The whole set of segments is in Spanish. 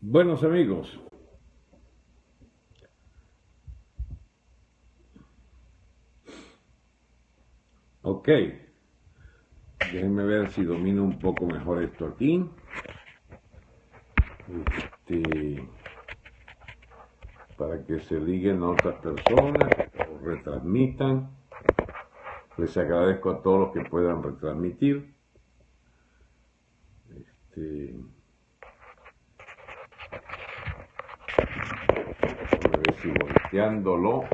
Buenos amigos, ok, déjenme ver si domino un poco mejor esto aquí. Este, para que se liguen a otras personas o retransmitan. Les agradezco a todos los que puedan retransmitir. A ver si volteándolo.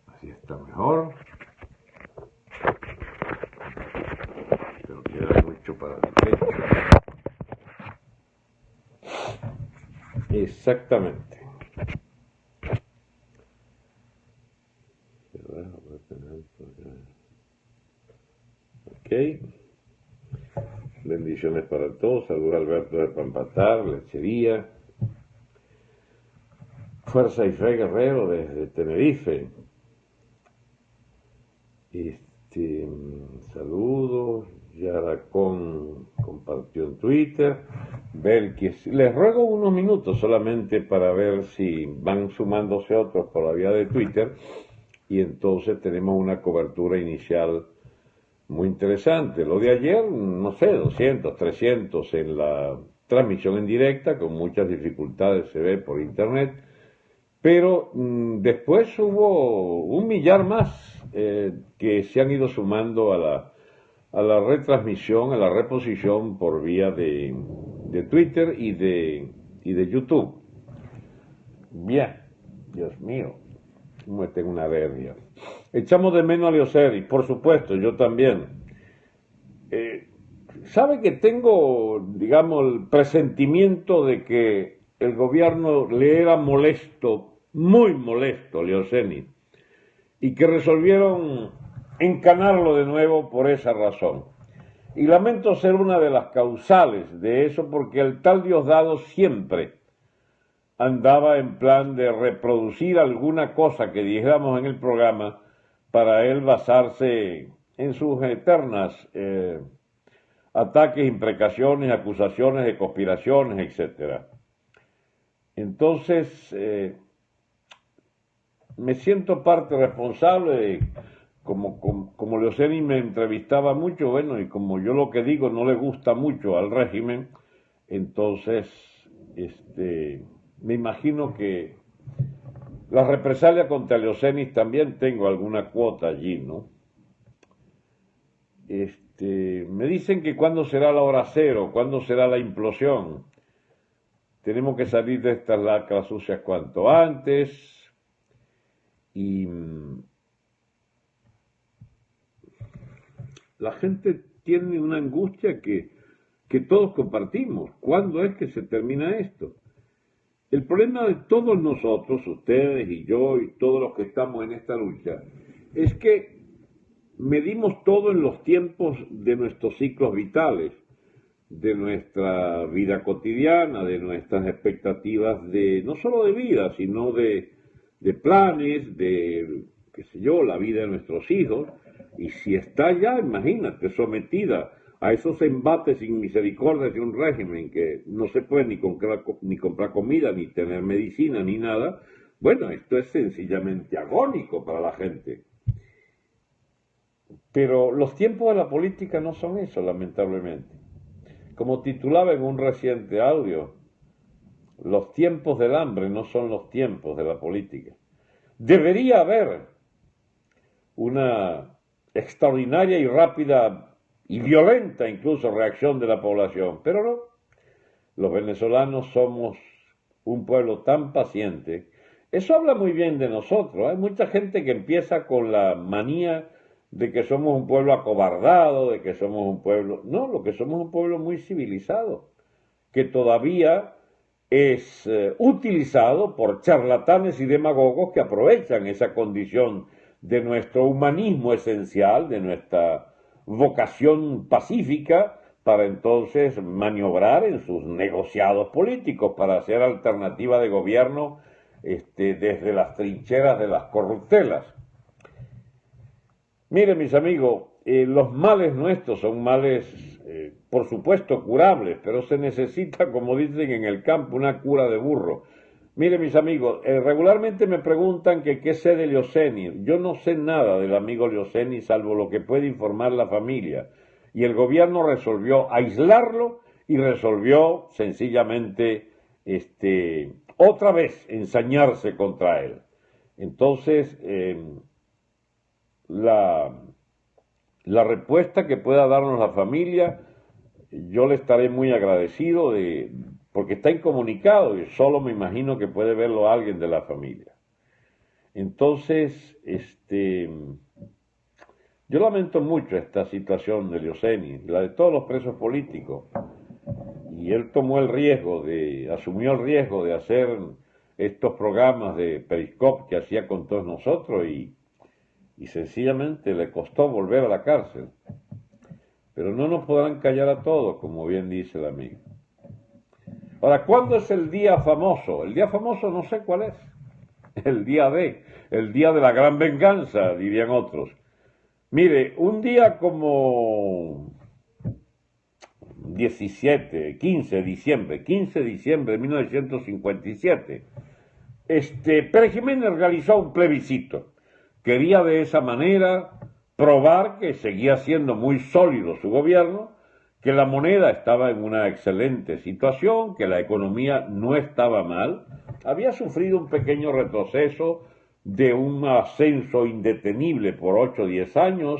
Así está mejor. Pero queda mucho para el techo. Exactamente. Ok. Bendiciones para todos. Saludos a Alberto de Pampatar, Lechería. Fuerza y Fe Guerrero desde Tenerife. Saludos. Yaracón compartió en Twitter. Belkis. Les ruego unos minutos solamente para ver si van sumándose otros por la vía de Twitter. Y entonces tenemos una cobertura inicial muy interesante. Lo de ayer, no sé, 200, 300 en la transmisión en directa, con muchas dificultades se ve por internet, pero después hubo un millar más que se han ido sumando a la retransmisión, a la reposición por vía de Twitter y de YouTube. Bien, Dios mío, me tengo una alergia. Echamos de menos a Leoseri, por supuesto, yo también. ¿Sabe que tengo, digamos, el presentimiento de que el gobierno le era molesto, muy molesto a Leoseni, y que resolvieron encanarlo de nuevo por esa razón? Y lamento ser una de las causales de eso, porque el tal Diosdado siempre andaba en plan de reproducir alguna cosa que dijéramos en el programa para él basarse en sus eternas ataques, imprecaciones, acusaciones de conspiraciones, etc. Entonces, me siento parte responsable, como Leoseni me entrevistaba mucho, bueno, y como yo lo que digo no le gusta mucho al régimen, entonces, me imagino que la represalia contra Leoseni también tengo alguna cuota allí, ¿no? Me dicen que cuándo será la hora cero, cuándo será la implosión. Tenemos que salir de estas lacras sucias cuanto antes. Y la gente tiene una angustia que todos compartimos. ¿Cuándo es que se termina esto? El problema de todos nosotros, ustedes y yo y todos los que estamos en esta lucha, es que medimos todo en los tiempos de nuestros ciclos vitales, de nuestra vida cotidiana, de nuestras expectativas de, no solo de vida, sino de planes, de, qué sé yo, la vida de nuestros hijos. Y si está ya, imagínate, sometida a esos embates sin misericordia de un régimen que no se puede ni comprar comida, ni tener medicina, ni nada, bueno, esto es sencillamente agónico para la gente. Pero los tiempos de la política no son eso, lamentablemente. Como titulaba en un reciente audio, los tiempos del hambre no son los tiempos de la política. Debería haber una extraordinaria y rápida y violenta incluso reacción de la población, pero no. Los venezolanos somos un pueblo tan paciente. Eso habla muy bien de nosotros. Hay mucha gente que empieza con la manía de que somos un pueblo acobardado, de que somos un pueblo... No, lo que somos es un pueblo muy civilizado, que todavía es utilizado por charlatanes y demagogos que aprovechan esa condición de nuestro humanismo esencial, de nuestra vocación pacífica, para entonces maniobrar en sus negociados políticos, para hacer alternativa de gobierno desde las trincheras de las corruptelas. Miren, mis amigos, los males nuestros son males, por supuesto, curables, pero se necesita, como dicen en el campo, una cura de burro. Mire, mis amigos, regularmente me preguntan que qué sé de Leoceni. Yo no sé nada del amigo Leoceni, salvo lo que puede informar la familia. Y el gobierno resolvió aislarlo y resolvió sencillamente, otra vez ensañarse contra él. Entonces, la respuesta que pueda darnos la familia, yo le estaré muy agradecido porque está incomunicado y solo me imagino que puede verlo alguien de la familia. Entonces, yo lamento mucho esta situación de Leoceni, la de todos los presos políticos, y él asumió el riesgo de hacer estos programas de Periscope que hacía con todos nosotros y sencillamente le costó volver a la cárcel. Pero no nos podrán callar a todos, como bien dice el amigo. Ahora, ¿cuándo es el día famoso? El día famoso no sé cuál es. El día de la gran venganza, dirían otros. Mire, un día como 15 de diciembre de 1957, Pérez Jiménez realizó un plebiscito. Quería de esa manera probar que seguía siendo muy sólido su gobierno, que la moneda estaba en una excelente situación, que la economía no estaba mal, había sufrido un pequeño retroceso de un ascenso indetenible por 8 o 10 años,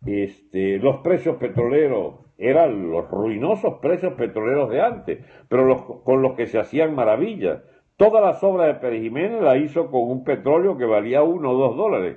los precios petroleros eran los ruinosos precios petroleros de antes, pero con los que se hacían maravillas. Todas las obras de Pérez Jiménez la hizo con un petróleo que valía $1 o $2.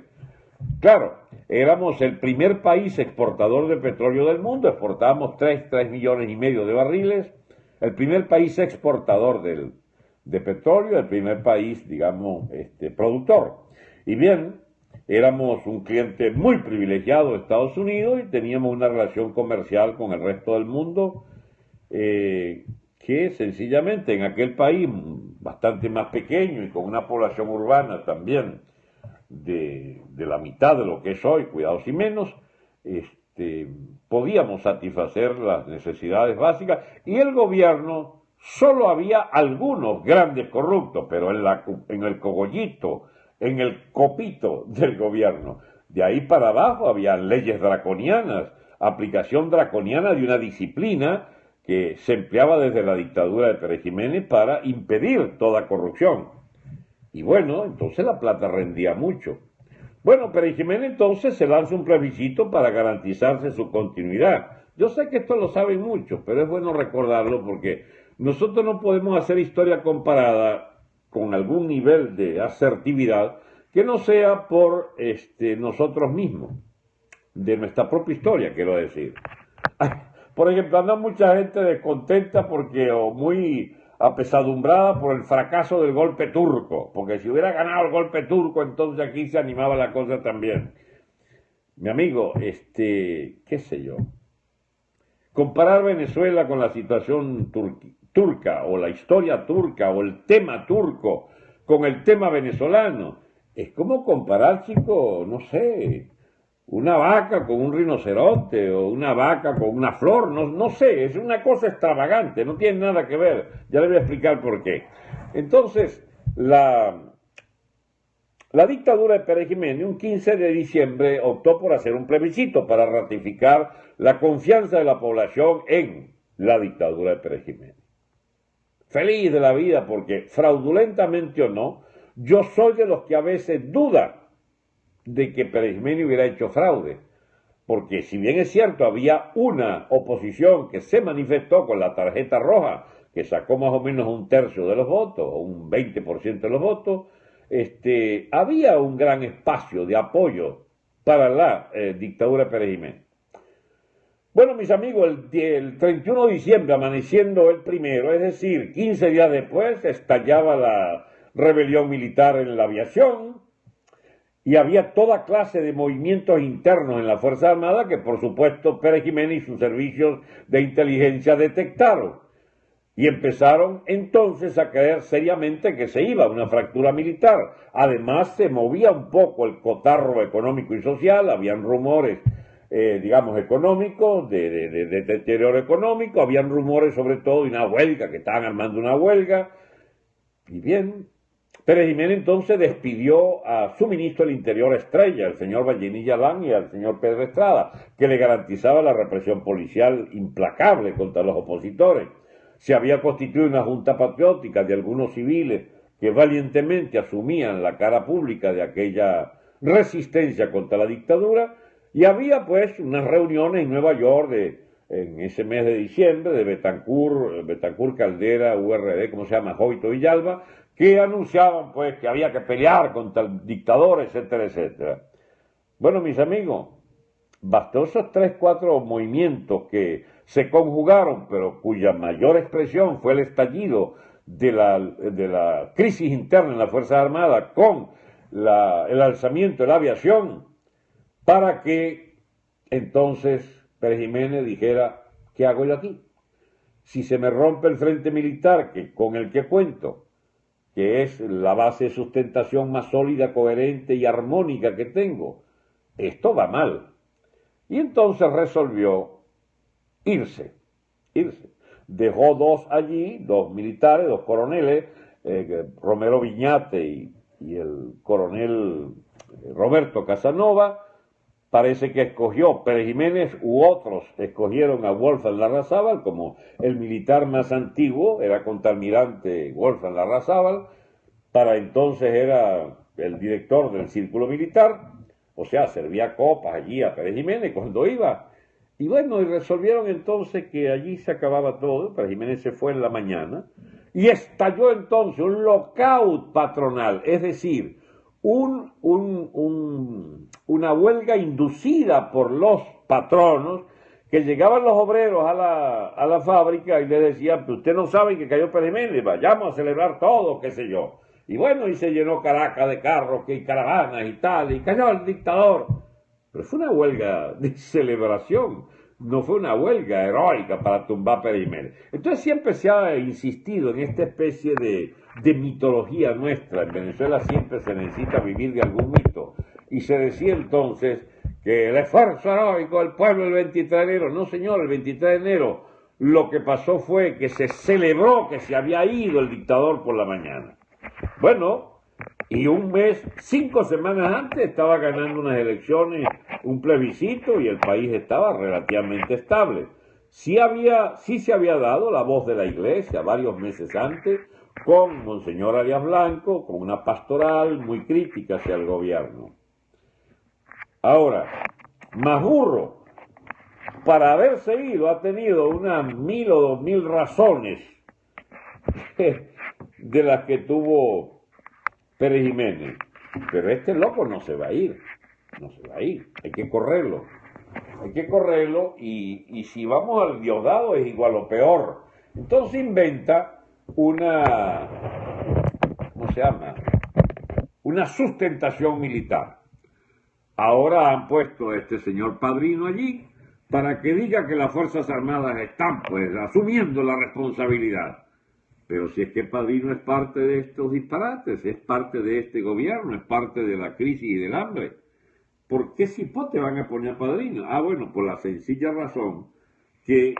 Claro, éramos el primer país exportador de petróleo del mundo, exportábamos 3 millones y medio de barriles, el primer país exportador de petróleo, el primer país, digamos, productor. Y bien, éramos un cliente muy privilegiado de Estados Unidos y teníamos una relación comercial con el resto del mundo que sencillamente en aquel país bastante más pequeño y con una población urbana también de la mitad de lo que es hoy, cuidados y menos, podíamos satisfacer las necesidades básicas y el gobierno, solo había algunos grandes corruptos, pero en el cogollito, en el copito del gobierno. De ahí para abajo había leyes draconianas, aplicación draconiana de una disciplina que se empleaba desde la dictadura de Pérez Jiménez para impedir toda corrupción. Y bueno, entonces la plata rendía mucho. Bueno, Pérez Jiménez entonces se lanza un plebiscito para garantizarse su continuidad. Yo sé que esto lo saben muchos, pero es bueno recordarlo porque nosotros no podemos hacer historia comparada con algún nivel de asertividad que no sea por nosotros mismos, de nuestra propia historia, quiero decir. Por ejemplo, anda mucha gente descontenta o muy apesadumbrada por el fracaso del golpe turco, porque si hubiera ganado el golpe turco, entonces aquí se animaba la cosa también. Mi amigo, qué sé yo, comparar Venezuela con la situación turca, o la historia turca, o el tema turco, con el tema venezolano, es como comparar, chico, no sé, una vaca con un rinoceronte o una vaca con una flor, no sé, es una cosa extravagante, no tiene nada que ver, ya le voy a explicar por qué. Entonces, la dictadura de Pérez Jiménez, un 15 de diciembre, optó por hacer un plebiscito para ratificar la confianza de la población en la dictadura de Pérez Jiménez. Feliz de la vida porque, fraudulentamente o no, yo soy de los que a veces duda de que Pérez Jiménez hubiera hecho fraude, porque si bien es cierto, había una oposición que se manifestó con la tarjeta roja, que sacó más o menos 1/3 de los votos, o un 20% de los votos, había un gran espacio de apoyo para la dictadura de Pérez Jiménez. Bueno, mis amigos, el 31 de diciembre, amaneciendo el primero, es decir, 15 días después, estallaba la rebelión militar en la aviación, y había toda clase de movimientos internos en la Fuerza Armada que, por supuesto, Pérez Jiménez y sus servicios de inteligencia detectaron. Y empezaron entonces a creer seriamente que se iba a una fractura militar. Además, se movía un poco el cotarro económico y social, habían rumores digamos, económico, de deterioro económico. Habían rumores sobre todo de una huelga, que estaban armando una huelga. Y bien, Pérez Jiménez entonces despidió a su ministro del Interior estrella, el señor Vallenilla Lán, y al señor Pedro Estrada, que le garantizaba la represión policial implacable contra los opositores. Se había constituido una junta patriótica de algunos civiles que valientemente asumían la cara pública de aquella resistencia contra la dictadura, y había pues unas reuniones en Nueva York en ese mes de diciembre de Betancur, Caldera, URD, ¿cómo se llama?, Jovito Villalba, que anunciaban pues que había que pelear contra el dictador, etcétera, etcétera. Bueno, mis amigos, bastó esos 3, 4 movimientos que se conjugaron, pero cuya mayor expresión fue el estallido de la crisis interna en las Fuerzas Armadas con el alzamiento de la aviación, para que entonces Pérez Jiménez dijera, ¿qué hago yo aquí? Si se me rompe el frente militar con el que cuento, que es la base de sustentación más sólida, coherente y armónica que tengo, esto va mal. Y entonces resolvió irse. Dejó 2 allí, 2 militares, 2 coroneles, Romero Viñate y el coronel Roberto Casanova. Parece que escogió Pérez Jiménez u otros escogieron a Wolfgang Larrazábal como el militar más antiguo, era contraalmirante Wolfgang Larrazábal, para entonces era el director del círculo militar, o sea, servía copas allí a Pérez Jiménez cuando iba. Y bueno, y resolvieron entonces que allí se acababa todo. Pérez Jiménez se fue en la mañana y estalló entonces un lockout patronal, es decir, una huelga inducida por los patronos, que llegaban los obreros a la fábrica y le decían, pues usted no sabe que cayó Pérez Jiménez, vayamos a celebrar todo, qué sé yo. Y bueno, y se llenó Caracas de carros y caravanas y tal, y cayó el dictador. Pero fue una huelga de celebración, no fue una huelga heroica para tumbar a Pérez Jiménez. Entonces siempre se ha insistido en esta especie de mitología nuestra. En Venezuela siempre se necesita vivir de algún mito. Y se decía entonces que el esfuerzo heroico del pueblo el 23 de enero, no señor, el 23 de enero lo que pasó fue que se celebró que se había ido el dictador por la mañana. Bueno, y un mes, 5 semanas antes, estaba ganando unas elecciones, un plebiscito, y el país estaba relativamente estable. Sí se había dado la voz de la Iglesia varios meses antes, con Monseñor Arias Blanco, con una pastoral muy crítica hacia el gobierno. Ahora, Maduro, para haberse ido, ha tenido unas 1000 o 2000 razones de las que tuvo Pérez Jiménez. Pero este loco no se va a ir, hay que correrlo. Y si vamos al Diosdado es igual o peor. Entonces inventa una sustentación militar. Ahora han puesto a este señor Padrino allí para que diga que las Fuerzas Armadas están pues asumiendo la responsabilidad. Pero si es que Padrino es parte de estos disparates, es parte de este gobierno, es parte de la crisis y del hambre, ¿por qué cipote van a poner a Padrino? Ah, bueno, por la sencilla razón que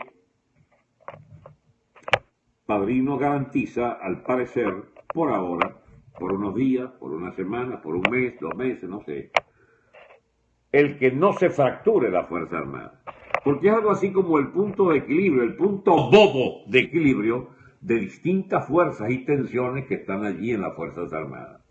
Padrino garantiza, al parecer, por ahora, por unos días, por una semana, por un mes, 2 meses, no sé, el que no se fracture la Fuerza Armada. Porque es algo así como el punto de equilibrio, el punto bobo de equilibrio de distintas fuerzas y tensiones que están allí en las Fuerzas Armadas.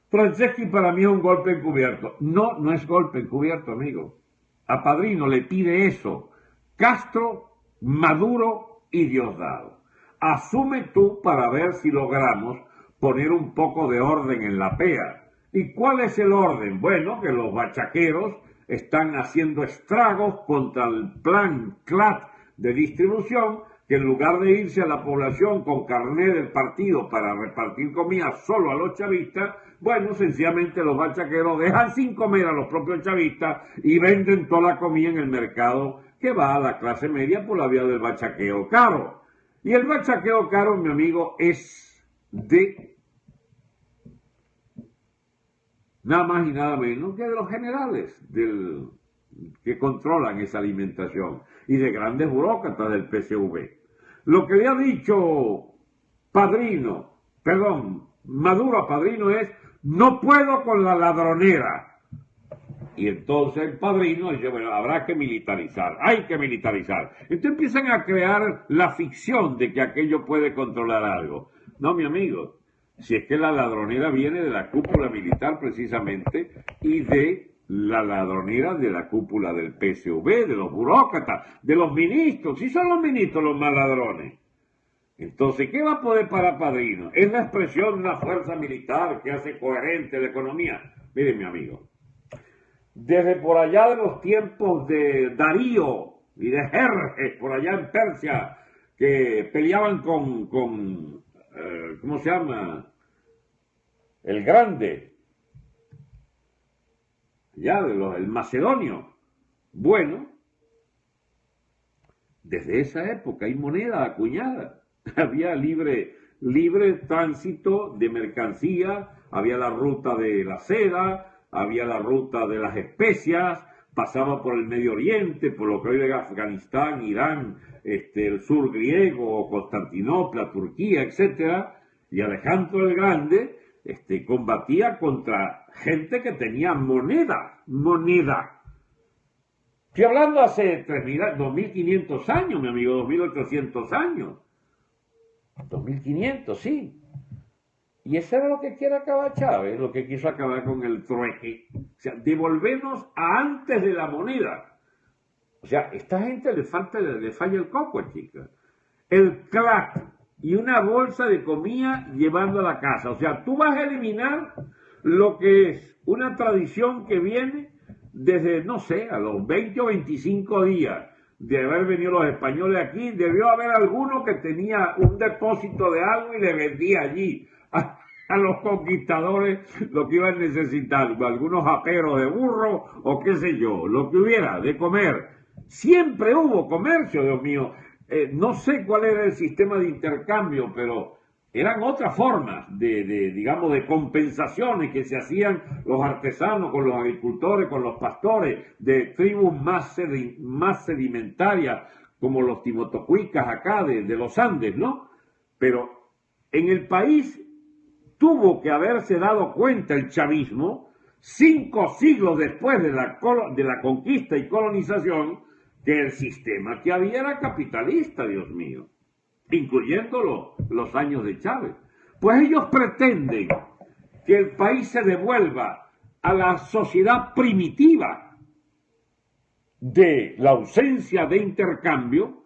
Franceschi para mí es un golpe encubierto. No, no es golpe encubierto, amigo. A Padrino le pide eso Castro, Maduro y Diosdado. Asume tú para ver si logramos poner un poco de orden en la PEA. ¿Y cuál es el orden? Bueno, que los bachaqueros están haciendo estragos contra el plan CLAT de distribución, que en lugar de irse a la población con carné del partido para repartir comida solo a los chavistas, bueno, sencillamente los bachaqueros dejan sin comer a los propios chavistas y venden toda la comida en el mercado que va a la clase media por la vía del bachaqueo caro. Y el bachaqueo caro, mi amigo, es de nada más y nada menos que de los generales que controlan esa alimentación y de grandes burócratas del PSV. Lo que le ha dicho Maduro a Padrino es: no puedo con la ladronera. Y entonces el Padrino dice: bueno, habrá que militarizar, hay que militarizar. Entonces empiezan a crear la ficción de que aquello puede controlar algo. No, mi amigo, si es que la ladronera viene de la cúpula militar precisamente y de la ladronera de la cúpula del PSV, de los burócratas, de los ministros. Si son los ministros los más ladrones. Entonces, ¿qué va a poder para Padrino? Es la expresión de una fuerza militar que hace coherente la economía. Mire, mi amigo, desde por allá de los tiempos de Darío y de Jerjes, por allá en Persia, que peleaban con ¿cómo se llama? El Grande, ya el macedonio. Bueno, desde esa época hay moneda acuñada. Había libre tránsito de mercancía, había la ruta de la seda, había la ruta de las especias, pasaba por el Medio Oriente, por lo que hoy es Afganistán, Irán, el sur griego, Constantinopla, Turquía, etcétera, y Alejandro el Grande combatía contra gente que tenía moneda. Estoy hablando hace 2.500 años, mi amigo, 2.800 años. 2.500, sí. Y eso era lo que quiere acabar Chávez, lo que quiso acabar con el trueque. O sea, devolvernos a antes de la moneda. O sea, esta gente le falla el coco, chica. El CLAC y una bolsa de comida llevando a la casa. O sea, tú vas a eliminar lo que es una tradición que viene desde, no sé, a los 20 o 25 días de haber venido los españoles aquí. Debió haber alguno que tenía un depósito de algo y le vendía allí a los conquistadores lo que iban necesitando, algunos aperos de burro o qué sé yo, lo que hubiera de comer. Siempre hubo comercio, Dios mío. No sé cuál era el sistema de intercambio, pero eran otras formas digamos, de compensaciones que se hacían los artesanos con los agricultores, con los pastores, de tribus más sedimentarias, como los timotocuicas acá de los Andes, ¿no? Pero en el país tuvo que haberse dado cuenta el chavismo, 5 siglos después de la conquista y colonización, que el sistema que había era capitalista, Dios mío, incluyendo los años de Chávez. Pues ellos pretenden que el país se devuelva a la sociedad primitiva de la ausencia de intercambio,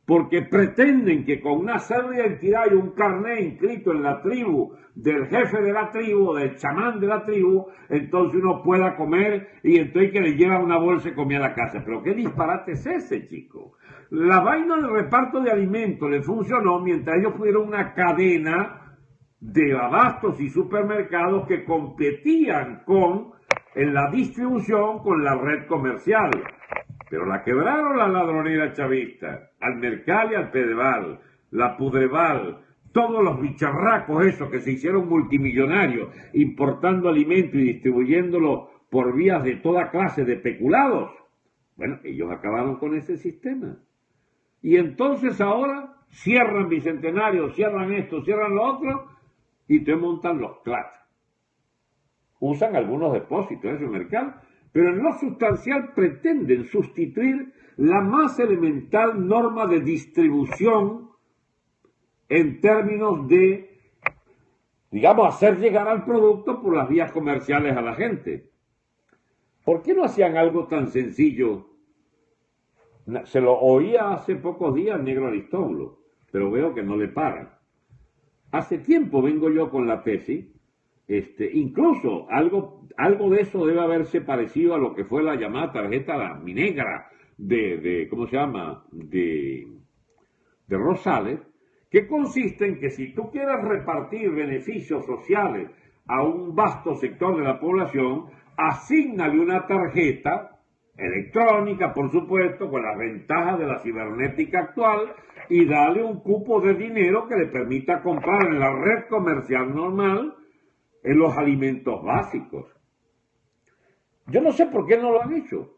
porque pretenden que con una cédula de identidad y un carnet inscrito en la tribu del jefe de la tribu, del chamán de la tribu, entonces uno pueda comer y entonces que le llevan una bolsa de comida a la casa. Pero qué disparate es ese, chico. La vaina del reparto de alimentos le funcionó mientras ellos fueron una cadena de abastos y supermercados que competían en la distribución con la red comercial. Pero la quebraron la ladronera chavista, al Mercal y al Pedeval, la Pudreval, todos los bicharracos esos que se hicieron multimillonarios importando alimentos y distribuyéndolo por vías de toda clase de peculados. Bueno, ellos acabaron con ese sistema. Y entonces ahora cierran Bicentenario, cierran esto, cierran lo otro y te montan los CLAT. Usan algunos depósitos de ese mercado, pero en lo sustancial pretenden sustituir la más elemental norma de distribución en términos de, digamos, hacer llegar al producto por las vías comerciales a la gente. ¿Por qué no hacían algo tan sencillo? Se lo oía hace pocos días Negro Aristóbulo, pero veo que no le paran. Hace tiempo vengo yo con la tesis, incluso algo de eso debe haberse parecido a lo que fue la llamada tarjeta minegra ¿cómo se llama? De Rosales, que consiste en que si tú quieres repartir beneficios sociales a un vasto sector de la población, asígnale una tarjeta electrónica, por supuesto, con las ventajas de la cibernética actual, y dale un cupo de dinero que le permita comprar en la red comercial normal en los alimentos básicos. Yo no sé por qué no lo han hecho.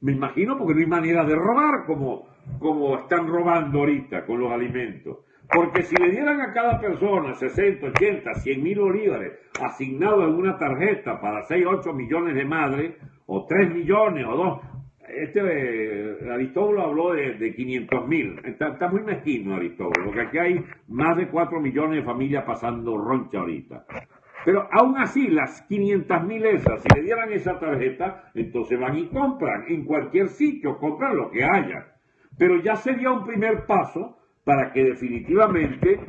Me imagino porque no hay manera de robar como están robando ahorita con los alimentos. Porque si le dieran a cada persona 60, 80, 100 mil bolívares asignados en una tarjeta para 6, 8 millones de madres, o 3 millones, o 2, Aristóbulo habló de 500.000. Está muy mezquino Aristóbulo, porque aquí hay más de 4 millones de familias pasando roncha ahorita. Pero aún así, las 500.000 esas, si le dieran esa tarjeta, entonces van y compran en cualquier sitio, compran lo que haya. Pero ya sería un primer paso para que definitivamente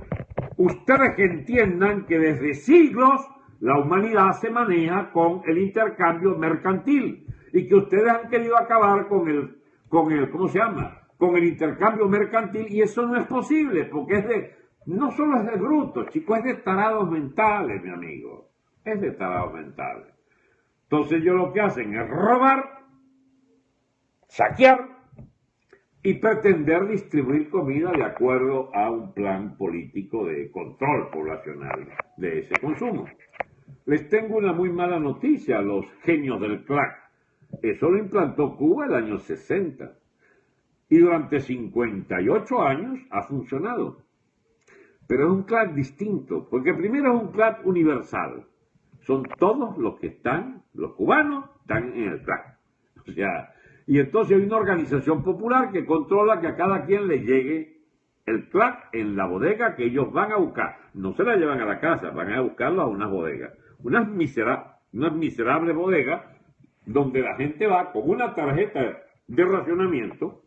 ustedes entiendan que desde siglos la humanidad se maneja con el intercambio mercantil y que ustedes han querido acabar con el ¿cómo se llama? Con el intercambio mercantil, y eso no es posible porque no solo es de brutos, chicos, es de tarados mentales, mi amigo. Es de tarados mentales. Entonces ellos lo que hacen es robar, saquear y pretender distribuir comida de acuerdo a un plan político de control poblacional de ese consumo. Les tengo una muy mala noticia a los genios del CLAC. Eso lo implantó Cuba el año 60 y durante 58 años ha funcionado. Pero es un CLAC distinto, porque primero es un CLAC universal. Son todos los que están, los cubanos, están en el CLAC. O sea, y entonces hay una organización popular que controla que a cada quien le llegue el CLAC en la bodega que ellos van a buscar. No se la llevan a la casa, van a buscarlo a unas bodegas. Unas miserables bodegas donde la gente va con una tarjeta de racionamiento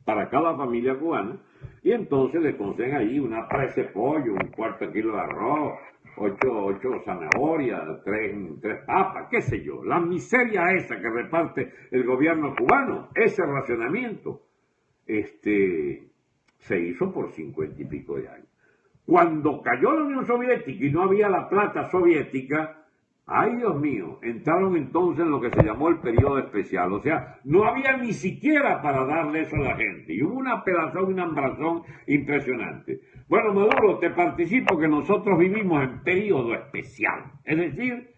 para cada familia cubana, y entonces le consiguen ahí una presa de pollo, un cuarto de kilo de arroz, 8 zanahorias, 3 papas, qué sé yo, la miseria esa que reparte el gobierno cubano, ese racionamiento, se hizo por 50 y pico de años. Cuando cayó la Unión Soviética y no había la plata soviética, ay Dios mío, entraron entonces en lo que se llamó el periodo especial, o sea, no había ni siquiera para darle eso a la gente, y hubo una pelazón, una hambrazón impresionante. Bueno, Maduro, te participo que nosotros vivimos en periodo especial, es decir,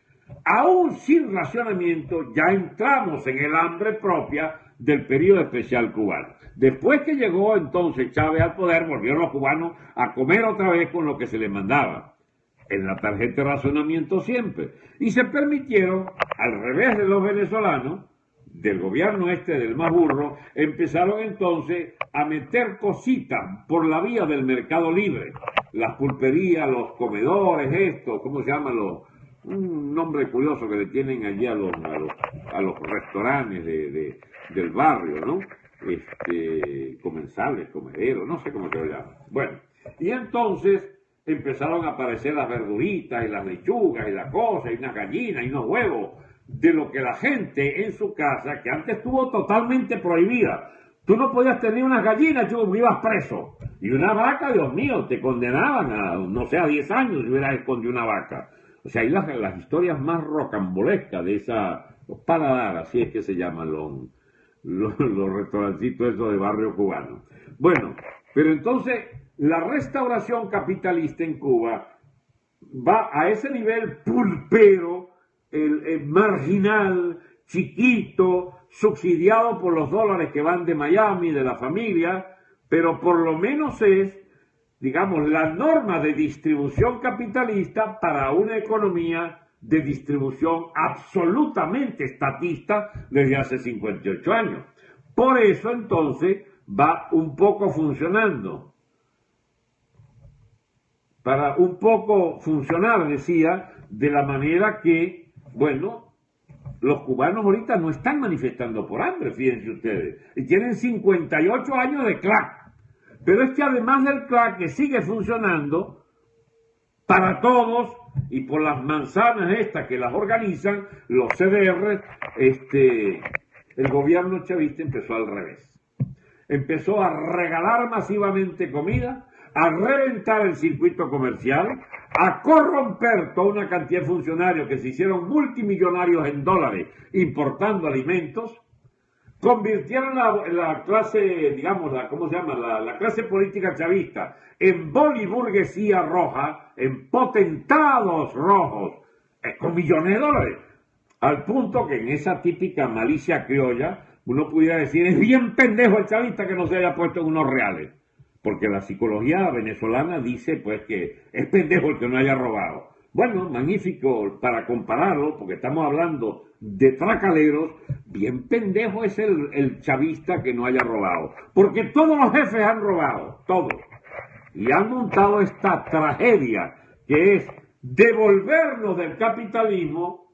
aún sin racionamiento ya entramos en el hambre propia del periodo especial cubano. Después que llegó entonces Chávez al poder, volvieron los cubanos a comer otra vez con lo que se les mandaba, en la tarjeta de racionamiento siempre, y se permitieron, al revés de los venezolanos, del gobierno del más burro, empezaron entonces a meter cositas por la vía del mercado libre, las pulperías, los comedores, ¿cómo se llama? Un nombre curioso que le tienen allí a los restaurantes del barrio, ¿no? Comensales, comederos, no sé cómo se lo llama. Bueno, y entonces empezaron a aparecer las verduritas y las lechugas y las cosas y unas gallinas y unos huevos, de lo que la gente en su casa, que antes estuvo totalmente prohibida. Tú no podías tener unas gallinas, tú ibas preso. Y una vaca, Dios mío, te condenaban a, no sé, a 10 años si hubieras escondido una vaca. O sea, hay las historias más rocambolescas de los paladar, así es que se llaman los restaurancitos esos de barrio cubano. Bueno, pero entonces la restauración capitalista en Cuba va a ese nivel pulpero, el marginal, chiquito, subsidiado por los dólares que van de Miami, de la familia, pero por lo menos es, digamos, la norma de distribución capitalista para una economía de distribución absolutamente estatista desde hace 58 años. Por eso entonces va un poco funcionando. Para un poco funcionar, decía, de la manera que, bueno, los cubanos ahorita no están manifestando por hambre, fíjense ustedes, y tienen 58 años de CLAC. Pero es que además del CLAC que sigue funcionando para todos y por las manzanas estas que las organizan, los CDR, el gobierno chavista empezó al revés. Empezó a regalar masivamente comida, a reventar el circuito comercial, a corromper toda una cantidad de funcionarios que se hicieron multimillonarios en dólares importando alimentos, convirtieron la clase, digamos, ¿cómo se llama? La clase política chavista en boliburguesía roja, en potentados rojos, con millones de dólares. Al punto que en esa típica malicia criolla, uno pudiera decir, es bien pendejo el chavista que no se haya puesto en unos reales. Porque la psicología venezolana dice, pues, que es pendejo el que no haya robado. Bueno, magnífico para compararlo, porque estamos hablando de tracaleros, bien pendejo es el chavista que no haya robado. Porque todos los jefes han robado, todos. Y han montado esta tragedia, que es devolvernos del capitalismo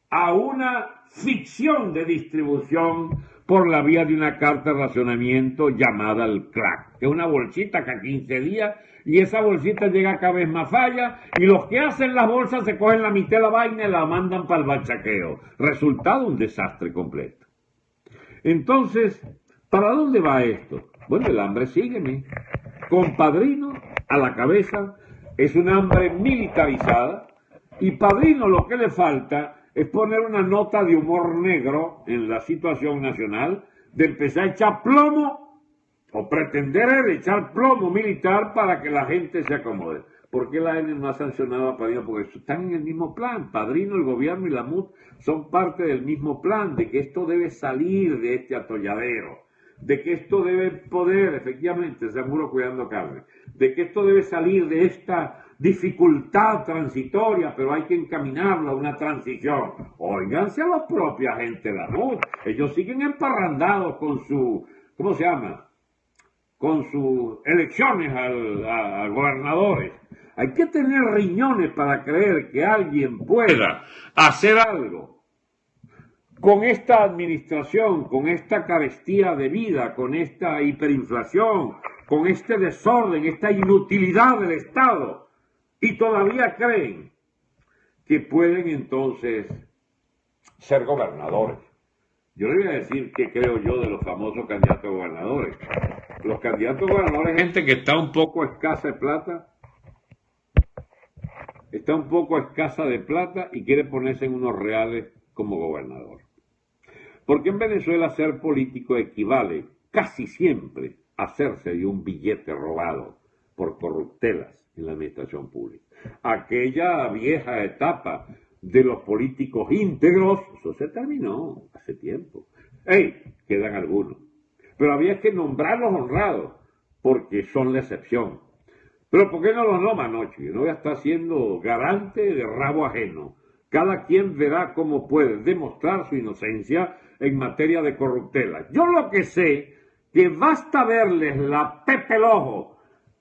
a una ficción de distribución por la vía de una carta de racionamiento llamada el crack, que es una bolsita que a 15 días, y esa bolsita llega cada vez más falla, y los que hacen las bolsas se cogen la mitad de la vaina y la mandan para el bachaqueo. Resultado, un desastre completo. Entonces, ¿para dónde va esto? Bueno, el hambre sígueme. Con Padrino a la cabeza, es un hambre militarizada, y Padrino lo que le falta es poner una nota de humor negro en la situación nacional, de empezar a echar plomo, o pretender echar plomo militar para que la gente se acomode. ¿Por qué la N no ha sancionado a Padrino? Porque están en el mismo plan. Padrino, el gobierno y la MUD son parte del mismo plan, de que esto debe salir de este atolladero, de que esto debe poder, efectivamente, se muro cuidando carne, de que esto debe salir de esta dificultad transitoria, pero hay que encaminarlo a una transición. Óiganse a los propios agentes de la MUD, ellos siguen emparrandados con su, ¿cómo se llama?, con sus elecciones a gobernadores. Hay que tener riñones para creer que alguien pueda hacer algo con esta administración, con esta carestía de vida, con esta hiperinflación, con este desorden, esta inutilidad del Estado, y todavía creen que pueden entonces ser gobernadores. Yo le voy a decir qué creo yo de los famosos candidatos a gobernadores. Los candidatos a gobernadores, gente que está un poco escasa de plata, y quiere ponerse en unos reales como gobernador. Porque en Venezuela ser político equivale casi siempre a hacerse de un billete robado por corruptelas en la administración pública. Aquella vieja etapa de los políticos íntegros, eso se terminó hace tiempo. Quedan algunos. Pero había que nombrarlos honrados, porque son la excepción. Pero ¿por qué no los nombran, Noche? No voy a estar siendo garante de rabo ajeno. Cada quien verá cómo puede demostrar su inocencia en materia de corruptela. Yo lo que sé, que basta verles la pepe el ojo,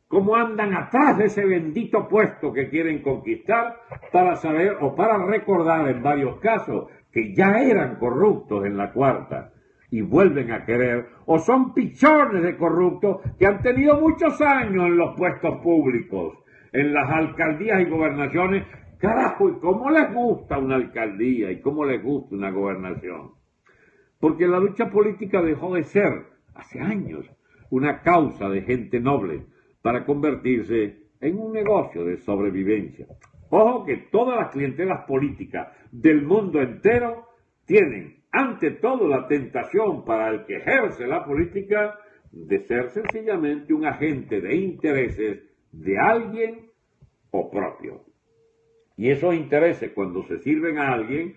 cómo andan atrás de ese bendito puesto que quieren conquistar, para saber o para recordar en varios casos que ya eran corruptos en la cuarta y vuelven a querer, o son pichones de corruptos que han tenido muchos años en los puestos públicos, en las alcaldías y gobernaciones. Carajo, ¿y cómo les gusta una alcaldía y cómo les gusta una gobernación? Porque la lucha política dejó de ser, hace años, una causa de gente noble para convertirse en un negocio de sobrevivencia. Ojo que todas las clientelas políticas del mundo entero tienen, ante todo, la tentación para el que ejerce la política de ser sencillamente un agente de intereses de alguien o propio. Y esos intereses, cuando se sirven a alguien,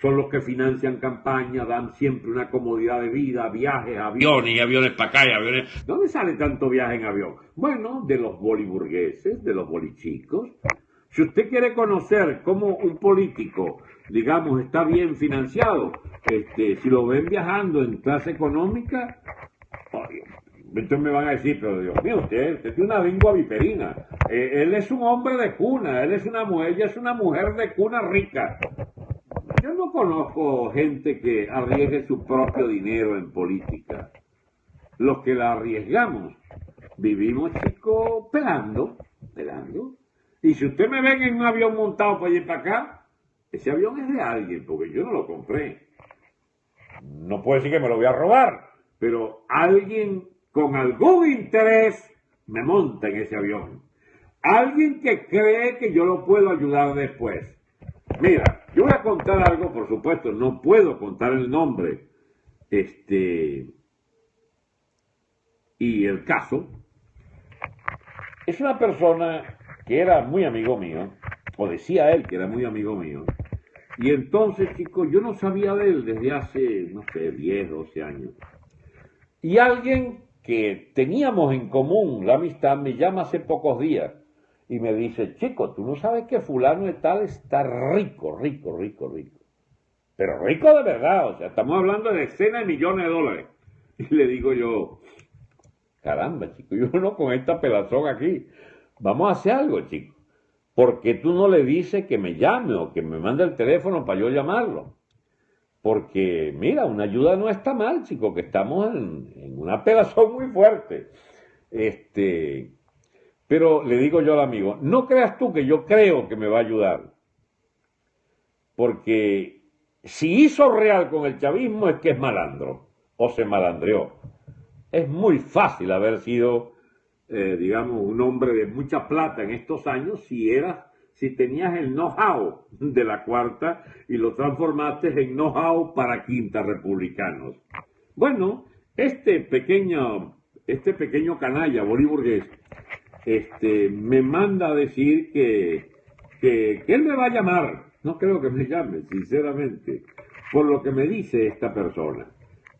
son los que financian campañas, dan siempre una comodidad de vida, viajes, aviones y aviones para acá y aviones. ¿Dónde sale tanto viaje en avión? Bueno, de los boliburgueses, de los bolichicos. Si usted quiere conocer cómo un político, digamos, está bien financiado, si lo ven viajando en clase económica, entonces me van a decir, pero Dios mío, usted tiene una lengua viperina. Él es un hombre de cuna, ella es una mujer de cuna rica. Yo no conozco gente que arriesgue su propio dinero en política. Los que la arriesgamos, vivimos, chicos, pelando. Y si usted me ven en un avión montado para allá y para acá, ese avión es de alguien, porque yo no lo compré. No puedo decir que me lo voy a robar, pero alguien con algún interés me monta en ese avión. Alguien que cree que yo lo puedo ayudar después. Mira, yo voy a contar algo, por supuesto, no puedo contar el nombre, y el caso. Es una persona que era muy amigo mío, o decía él que era muy amigo mío, Y entonces, chicos, yo no sabía de él desde hace, no sé, 10, 12 años. Y alguien que teníamos en común la amistad me llama hace pocos días y me dice, chico, tú no sabes que fulano de tal está rico, rico, rico, rico. Pero rico de verdad, o sea, estamos hablando de decenas de millones de dólares. Y le digo yo, caramba, chico, yo no con esta pelazón aquí. Vamos a hacer algo, chico. ¿Por qué tú no le dices que me llame o que me mande el teléfono para yo llamarlo? Porque, mira, una ayuda no está mal, chico, que estamos en una pelazón muy fuerte. Pero le digo yo al amigo, no creas tú que yo creo que me va a ayudar. Porque si hizo real con el chavismo es que es malandro, o se malandreó. Es muy fácil haber sido, digamos, un hombre de mucha plata en estos años si tenías el know-how de la cuarta y lo transformaste en know-how para quinta republicanos. Bueno, este pequeño canalla boliburgués, me manda a decir que él me va a llamar. No creo que me llame, sinceramente, por lo que me dice esta persona.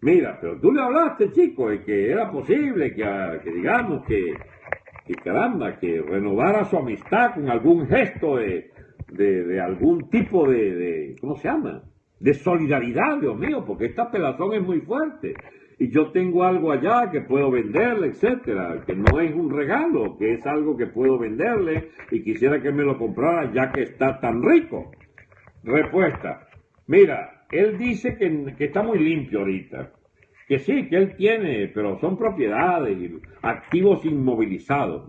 Mira, pero tú le hablaste, chico, de que era posible que digamos, que caramba, que renovara su amistad con algún gesto de algún tipo ¿cómo se llama? De solidaridad, Dios mío, porque esta pelazón es muy fuerte. Y yo tengo algo allá que puedo venderle, etcétera, que no es un regalo, que es algo que puedo venderle y quisiera que me lo comprara ya que está tan rico. Respuesta. Mira, él dice que está muy limpio ahorita. Que sí, que él tiene, pero son propiedades, activos inmovilizados,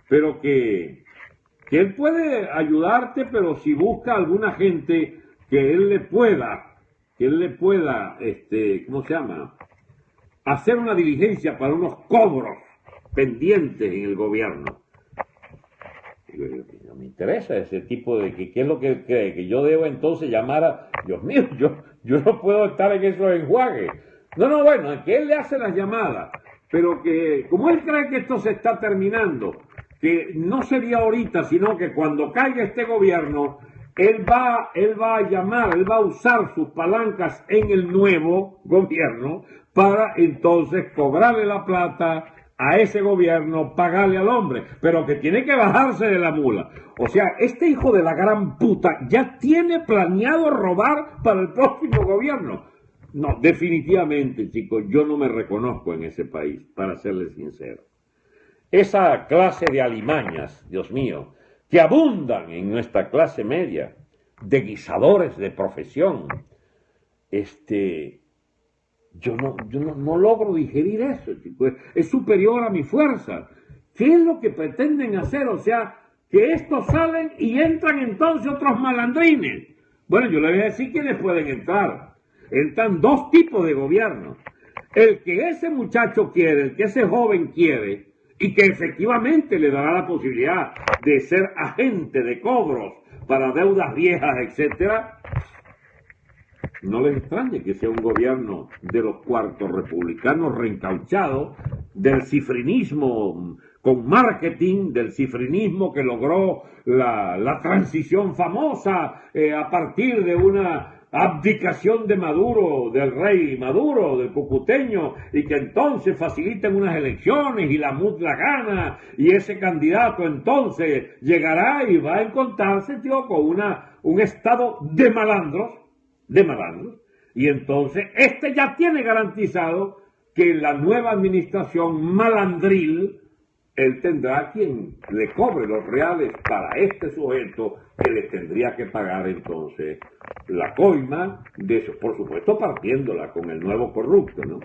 Pero que él puede ayudarte, pero si busca alguna gente que él le pueda, ¿cómo se llama? Hacer una diligencia para unos cobros pendientes en el gobierno. No me interesa ese tipo de ¿qué es lo que él cree? Que yo debo entonces llamar a Dios mío, yo no puedo estar en esos enjuagues. No, bueno, que él le hace las llamadas, pero que como él cree que esto se está terminando, que no sería ahorita, sino que cuando caiga este gobierno, él va a llamar, él va a usar sus palancas en el nuevo gobierno para entonces cobrarle la plata a ese gobierno, pagarle al hombre, pero que tiene que bajarse de la mula. O sea, este hijo de la gran puta ya tiene planeado robar para el próximo gobierno. No, definitivamente, chicos, yo no me reconozco en ese país, para serles sincero. Esa clase de alimañas, Dios mío, que abundan en nuestra clase media, de guisadores de profesión, yo no logro digerir eso, chicos. Es superior a mi fuerza. ¿Qué es lo que pretenden hacer? O sea, que estos salen y entran entonces otros malandrines. Bueno, yo les voy a decir quiénes pueden entrar. Entran dos tipos de gobierno. El que ese muchacho quiere, el que ese joven quiere, y que efectivamente le dará la posibilidad de ser agente de cobros para deudas viejas, etcétera. No les extrañe que sea un gobierno de los cuartos republicanos reencauchados, del cifrinismo con marketing, del cifrinismo que logró la transición famosa a partir de una abdicación de Maduro, del rey Maduro, del cucuteño, y que entonces facilitan unas elecciones y la MUD la gana, y ese candidato entonces llegará y va a encontrarse, tío, con un estado de malandros, y entonces ya tiene garantizado que la nueva administración malandril, él tendrá quien le cobre los reales para este sujeto que le tendría que pagar entonces la coima, por supuesto partiéndola con el nuevo corrupto, ¿no?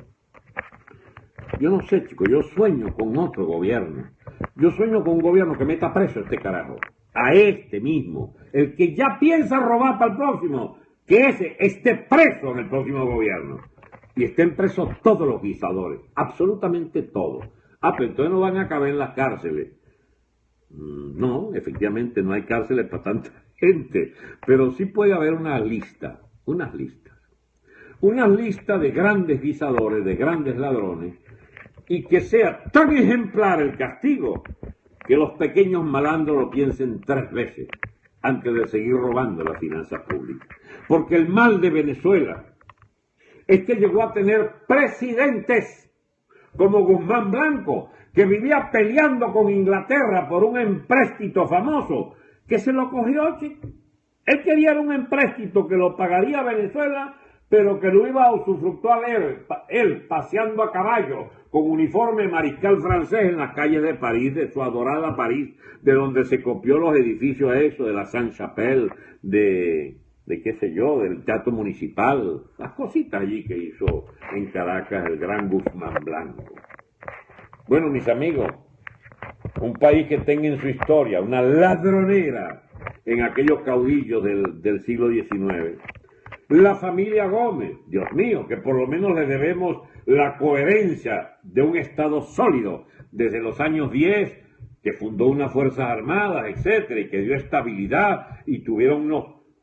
Yo no sé, chicos, yo sueño con otro gobierno. Yo sueño con un gobierno que meta preso a este carajo, a este mismo, el que ya piensa robar para el próximo, que ese esté preso en el próximo gobierno. Y estén presos todos los guisadores, absolutamente todos. Pero entonces no van a caber en las cárceles. No, efectivamente no hay cárceles para tanta gente, pero sí puede haber unas listas de grandes guisadores, de grandes ladrones, y que sea tan ejemplar el castigo que los pequeños malandros lo piensen 3 veces antes de seguir robando las finanzas públicas. Porque el mal de Venezuela es que llegó a tener presidentes como Guzmán Blanco, que vivía peleando con Inglaterra por un empréstito famoso, que se lo cogió, chico. Él quería un empréstito que lo pagaría Venezuela, pero que lo iba a usufructuar él paseando a caballo, con uniforme mariscal francés en las calles de París, de su adorada París, de donde se copió los edificios de la Sainte-Chapelle, de qué sé yo, del Teatro Municipal, las cositas allí que hizo en Caracas el gran Guzmán Blanco. Bueno, mis amigos, un país que tenga en su historia una ladronera en aquellos caudillos del siglo XIX. La familia Gómez, Dios mío, que por lo menos le debemos la coherencia de un Estado sólido desde los años 10, que fundó unas Fuerzas Armadas, etcétera, y que dio estabilidad, y tuvieron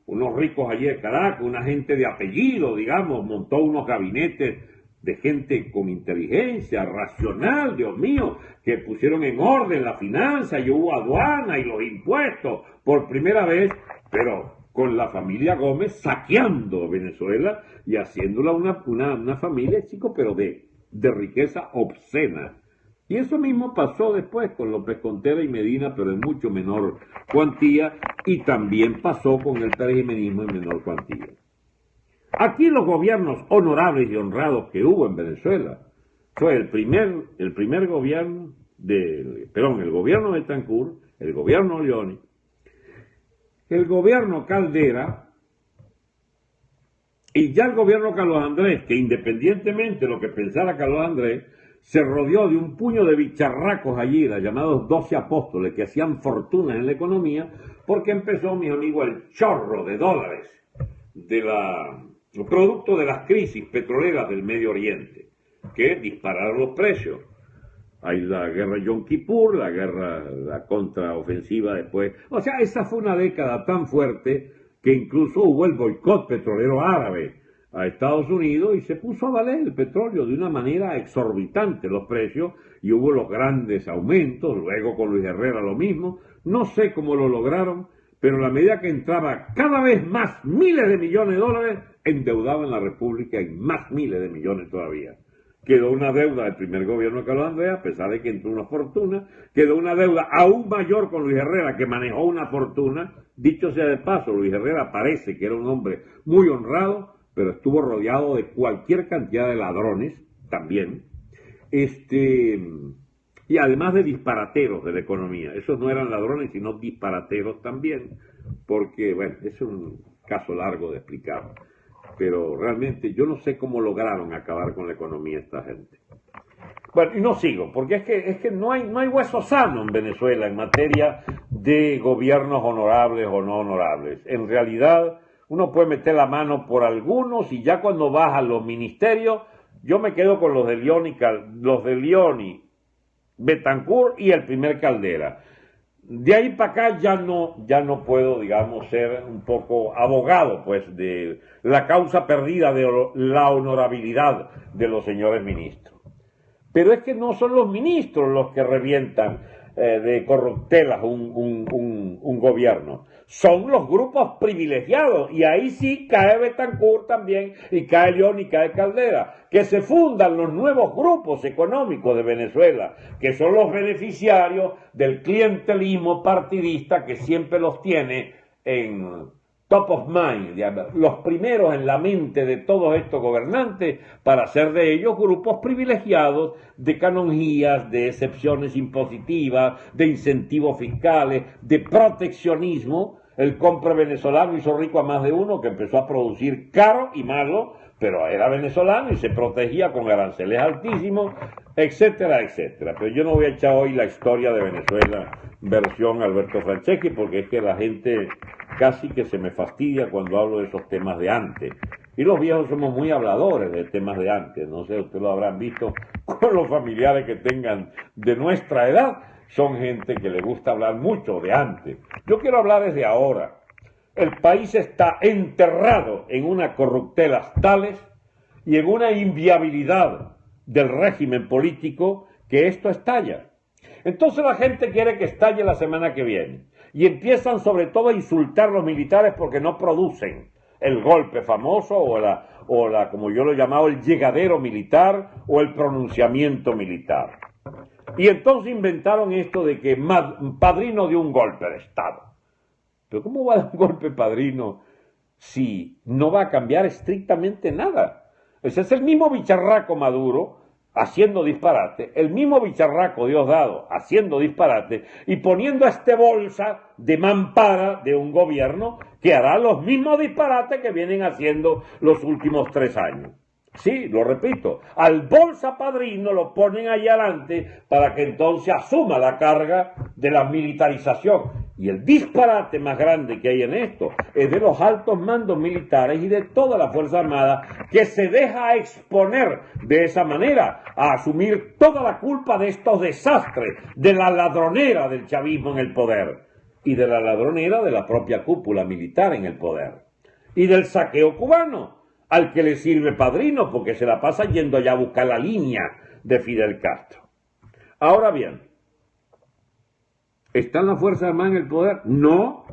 unos ricos allí de Caracas, una gente de apellido, digamos, montó unos gabinetes de gente con inteligencia, racional, Dios mío, que pusieron en orden la finanza y hubo aduana y los impuestos por primera vez, pero con la familia Gómez saqueando Venezuela y haciéndola una familia, chicos, pero de riqueza obscena. Y eso mismo pasó después con López Contreras y Medina, pero en mucho menor cuantía, y también pasó con el perejimenismo en menor cuantía. Aquí los gobiernos honorables y honrados que hubo en Venezuela fue el primer gobierno el gobierno de Betancourt, el gobierno Leoni, el gobierno Caldera y ya el gobierno Carlos Andrés, que independientemente de lo que pensara Carlos Andrés, se rodeó de un puño de bicharracos allí, los llamados 12 apóstoles, que hacían fortunas en la economía, porque empezó, mis amigos, el chorro de dólares producto de las crisis petroleras del Medio Oriente, que dispararon los precios. Hay la guerra Yom Kippur, la contraofensiva después. O sea, esa fue una década tan fuerte que incluso hubo el boicot petrolero árabe a Estados Unidos y se puso a valer el petróleo de una manera exorbitante los precios y hubo los grandes aumentos, luego con Luis Herrera lo mismo. No sé cómo lo lograron, pero a la medida que entraba cada vez más miles de millones de dólares, endeudaban la República en más miles de millones todavía. Quedó una deuda del primer gobierno de Carlos Andrés, a pesar de que entró una fortuna, quedó una deuda aún mayor con Luis Herrera, que manejó una fortuna. Dicho sea de paso, Luis Herrera parece que era un hombre muy honrado, pero estuvo rodeado de cualquier cantidad de ladrones también, y además de disparateros de la economía. Esos no eran ladrones, sino disparateros también, porque, bueno, es un caso largo de explicar. Pero realmente yo no sé cómo lograron acabar con la economía esta gente. Bueno, y no sigo, porque es que no hay hueso sano en Venezuela en materia de gobiernos honorables o no honorables. En realidad, uno puede meter la mano por algunos y ya cuando vas a los ministerios, yo me quedo con los de Leoni, Betancourt y el primer Caldera. De ahí para acá ya no puedo, digamos, ser un poco abogado, pues, de la causa perdida de la honorabilidad de los señores ministros. Pero es que no son los ministros los que revientan de corruptelas un gobierno. Son los grupos privilegiados, y ahí sí cae Betancourt también, y cae León y cae Caldera, que se fundan los nuevos grupos económicos de Venezuela, que son los beneficiarios del clientelismo partidista que siempre los tiene en top of mind, los primeros en la mente de todos estos gobernantes, para hacer de ellos grupos privilegiados de canonjías, de excepciones impositivas, de incentivos fiscales, de proteccionismo. El compre venezolano hizo rico a más de uno, que empezó a producir caro y malo, pero era venezolano y se protegía con aranceles altísimos, etcétera, etcétera. Pero yo no voy a echar hoy la historia de Venezuela versión Alberto Franceschi, porque es que la gente casi que se me fastidia cuando hablo de esos temas de antes. Y los viejos somos muy habladores de temas de antes, no sé, ustedes lo habrán visto con los familiares que tengan de nuestra edad, son gente que le gusta hablar mucho de antes. Yo quiero hablar desde ahora. El país está enterrado en una corruptelas tales y en una inviabilidad del régimen político que esto estalla. Entonces la gente quiere que estalle la semana que viene. y empiezan sobre todo a insultar a los militares porque no producen el golpe famoso o como yo lo he llamado, el llegadero militar o el pronunciamiento militar. Y entonces inventaron esto de que Padrino dio un golpe de Estado. Pero ¿cómo va a dar un golpe Padrino si no va a cambiar estrictamente nada? Ese es el mismo bicharraco Maduro haciendo disparate, el mismo bicharraco Diosdado haciendo disparate y poniendo a este bolsa de mampara de un gobierno que hará los mismos disparates que vienen haciendo los últimos 3 años. Sí, lo repito, al bolsa Padrino lo ponen ahí adelante para que entonces asuma la carga de la militarización. Y el disparate más grande que hay en esto es de los altos mandos militares y de toda la Fuerza Armada que se deja exponer de esa manera a asumir toda la culpa de estos desastres, de la ladronera del chavismo en el poder y de la ladronera de la propia cúpula militar en el poder y del saqueo cubano al que le sirve Padrino porque se la pasa yendo allá a buscar la línea de Fidel Castro. Ahora bien, ¿están las Fuerzas Armadas en el poder? No.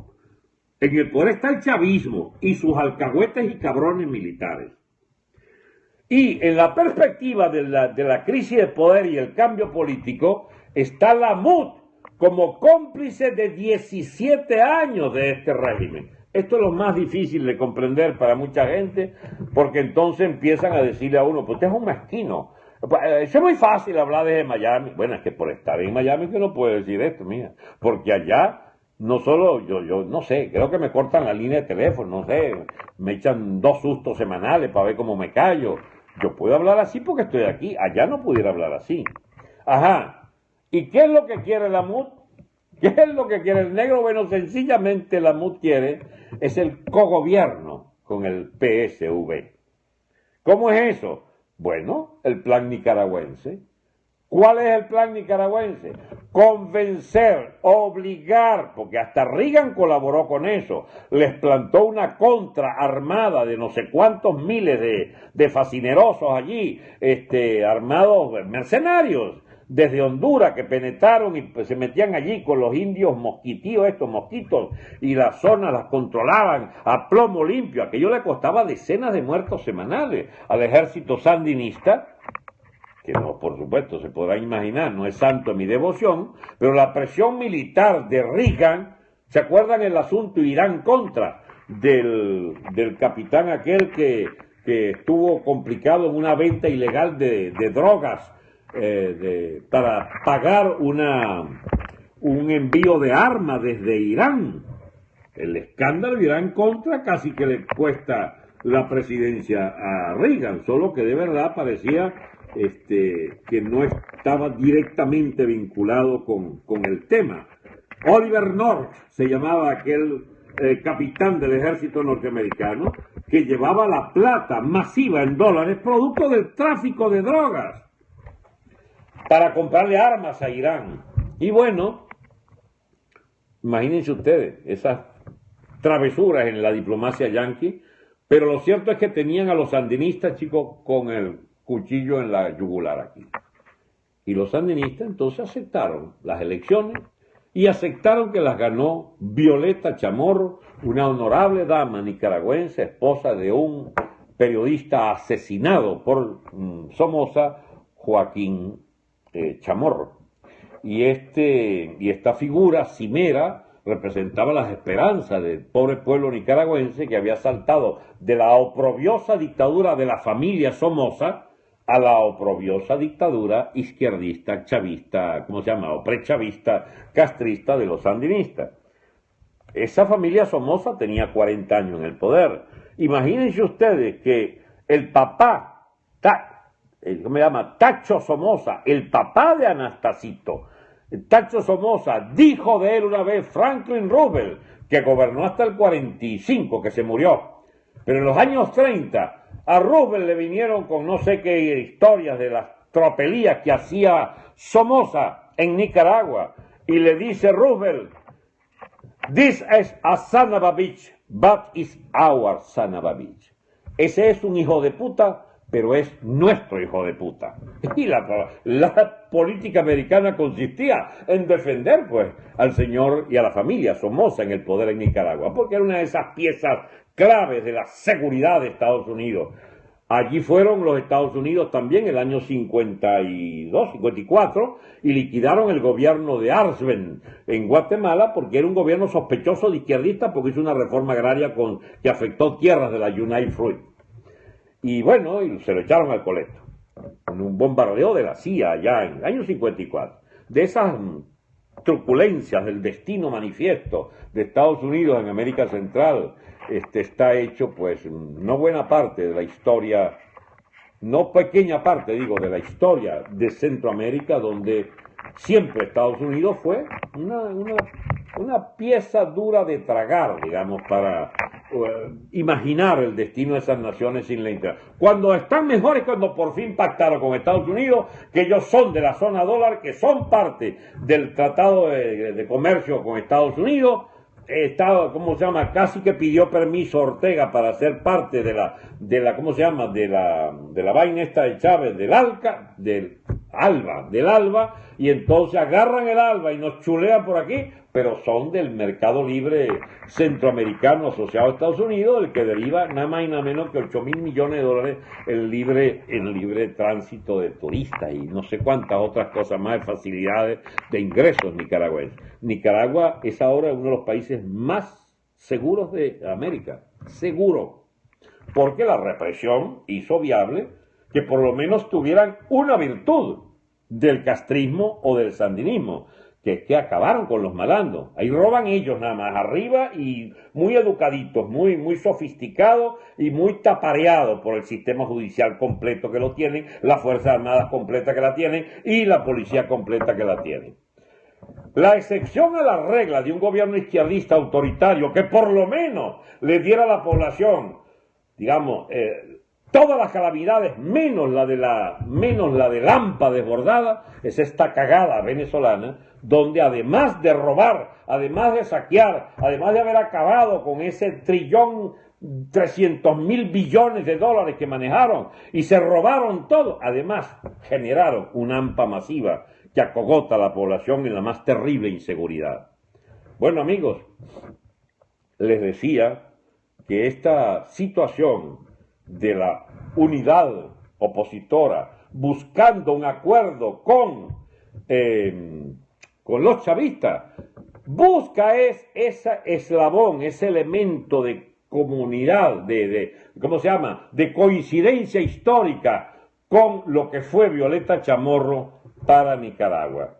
En el poder está el chavismo y sus alcahuetes y cabrones militares. Y en la perspectiva de la crisis de poder y el cambio político está la MUD como cómplice de 17 años de este régimen. Esto es lo más difícil de comprender para mucha gente, porque entonces empiezan a decirle a uno, pues usted es un mezquino. Eso es muy fácil hablar desde Miami. Bueno, es que por estar en Miami que no puedo decir esto, mira. Porque allá, no solo, yo no sé, creo que me cortan la línea de teléfono, no sé, me echan 2 sustos semanales para ver cómo me callo. Yo puedo hablar así porque estoy aquí, allá no pudiera hablar así. Ajá. ¿Y qué es lo que quiere la MUD? ¿Qué es lo que quiere el negro? Bueno, sencillamente la MUD quiere es el cogobierno con el PSV. ¿Cómo es eso? Bueno, el plan nicaragüense. ¿Cuál es el plan nicaragüense? Convencer, obligar, porque hasta Reagan colaboró con eso, les plantó una contra armada de no sé cuántos miles de fascinerosos allí, armados mercenarios, desde Honduras que penetraron y se metían allí con los indios mosquitíos, estos mosquitos, y las zonas las controlaban a plomo limpio. Aquello le costaba decenas de muertos semanales al ejército sandinista, que no, por supuesto, se podrá imaginar, no es santo en mi devoción, pero la presión militar de Reagan, ¿se acuerdan el asunto Irán-Contra del capitán aquel que estuvo complicado en una venta ilegal de drogas para pagar un envío de armas desde Irán? El escándalo de Irán-Contra casi que le cuesta la presidencia a Reagan, solo que de verdad parecía que no estaba directamente vinculado con el tema. Oliver North se llamaba aquel capitán del ejército norteamericano que llevaba la plata masiva en dólares producto del tráfico de drogas para comprarle armas a Irán. Y bueno, imagínense ustedes esas travesuras en la diplomacia yanqui, pero lo cierto es que tenían a los sandinistas, chicos, con el cuchillo en la yugular aquí. Y los sandinistas entonces aceptaron las elecciones y aceptaron que las ganó Violeta Chamorro, una honorable dama nicaragüense, esposa de un periodista asesinado por Somoza, Joaquín Chamorro. Y esta figura cimera representaba las esperanzas del pobre pueblo nicaragüense que había saltado de la oprobiosa dictadura de la familia Somoza a la oprobiosa dictadura izquierdista, chavista, ¿cómo se llama? O prechavista, castrista de los sandinistas. Esa familia Somoza tenía 40 años en el poder. Imagínense ustedes que el papá, ¿cómo se llama? Tacho Somoza, el papá de Anastasito, Tacho Somoza, dijo de él una vez Franklin Roosevelt, que gobernó hasta el 45, que se murió. Pero en los años 30, a Roosevelt le vinieron con no sé qué historias de las tropelías que hacía Somoza en Nicaragua. Y le dice Roosevelt, "This is a son of a bitch, but it's our son of a bitch." Ese es un hijo de puta, pero es nuestro hijo de puta. Y la política americana consistía en defender, pues, al señor y a la familia Somoza en el poder en Nicaragua, porque era una de esas piezas claves de la seguridad de Estados Unidos. Allí fueron los Estados Unidos también el año 52, 54, y liquidaron el gobierno de Arzben en Guatemala, porque era un gobierno sospechoso de izquierdista, porque hizo una reforma agraria que afectó tierras de la United Fruit. Y bueno, y se lo echaron al coleto, en un bombardeo de la CIA allá en el año 54. De esas truculencias del destino manifiesto de Estados Unidos en América Central, está hecho, pues, no buena parte de la historia, no pequeña parte, digo, de la historia de Centroamérica, donde siempre Estados Unidos fue una pieza dura de tragar, digamos, para imaginar el destino de esas naciones sin la interacción. Cuando están mejores, cuando por fin pactaron con Estados Unidos, que ellos son de la zona dólar, que son parte del tratado de comercio con Estados Unidos. Estaba, ¿cómo se llama? Casi que pidió permiso Ortega para ser parte de la ¿cómo se llama? De la vaina esta de Chávez, del ALBA, y entonces agarran el ALBA y nos chulean por aquí, pero son del mercado libre centroamericano asociado a Estados Unidos, del que deriva nada más y nada menos que 8.000 millones de dólares el libre tránsito de turistas y no sé cuántas otras cosas más de facilidades de ingresos nicaragüenses. Nicaragua es ahora uno de los países más seguros de América, seguro, porque la represión hizo viable que por lo menos tuvieran una virtud del castrismo o del sandinismo, que es que acabaron con los malandros. Ahí roban ellos nada más, arriba, y muy educaditos, muy sofisticados y muy tapareados por el sistema judicial completo que lo tienen, las Fuerzas Armadas completa que la tienen y la policía completa que la tienen. La excepción a la regla de un gobierno izquierdista autoritario que por lo menos le diera a la población, digamos, todas las calamidades menos la de Lampa desbordada, es esta cagada venezolana, donde además de robar, además de saquear, además de haber acabado con ese 1.300.000 billones de dólares que manejaron y se robaron todo, además generaron una hampa masiva que acogota a la población en la más terrible inseguridad. Bueno, amigos, les decía que esta situación de la unidad opositora buscando un acuerdo con los chavistas, busca ese eslabón, ese elemento de comunidad, ¿cómo se llama?, de coincidencia histórica con lo que fue Violeta Chamorro para Nicaragua.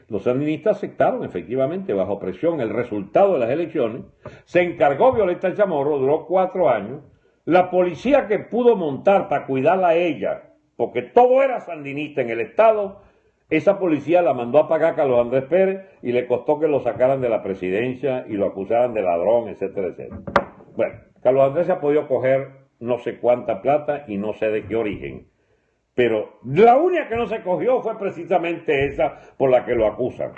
Los sandinistas aceptaron efectivamente bajo presión el resultado de las elecciones, se encargó Violeta Chamorro, duró 4 años, la policía que pudo montar para cuidarla a ella, porque todo era sandinista en el Estado, esa policía la mandó a pagar a Carlos Andrés Pérez y le costó que lo sacaran de la presidencia y lo acusaran de ladrón, etcétera, etcétera. Bueno, Carlos Andrés se ha podido coger no sé cuánta plata y no sé de qué origen, pero la única que no se cogió fue precisamente esa por la que lo acusan.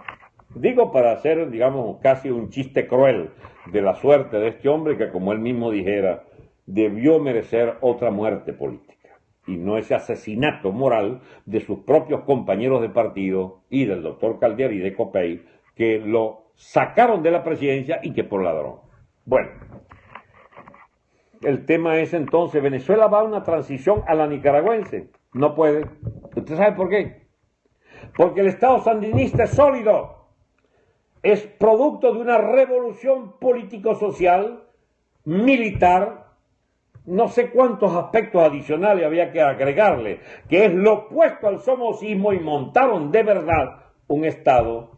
Digo para hacer, digamos, casi un chiste cruel de la suerte de este hombre que, como él mismo dijera, debió merecer otra muerte política y no ese asesinato moral de sus propios compañeros de partido y del doctor Calder y de Copey, que lo sacaron de la presidencia y que por ladrón. Bueno, el tema es entonces, ¿Venezuela va a una transición a la nicaragüense? No puede. ¿Usted sabe por qué? Porque el Estado sandinista es sólido, es producto de una revolución político-social, militar, no sé cuántos aspectos adicionales había que agregarle, que es lo opuesto al somocismo, y montaron de verdad un Estado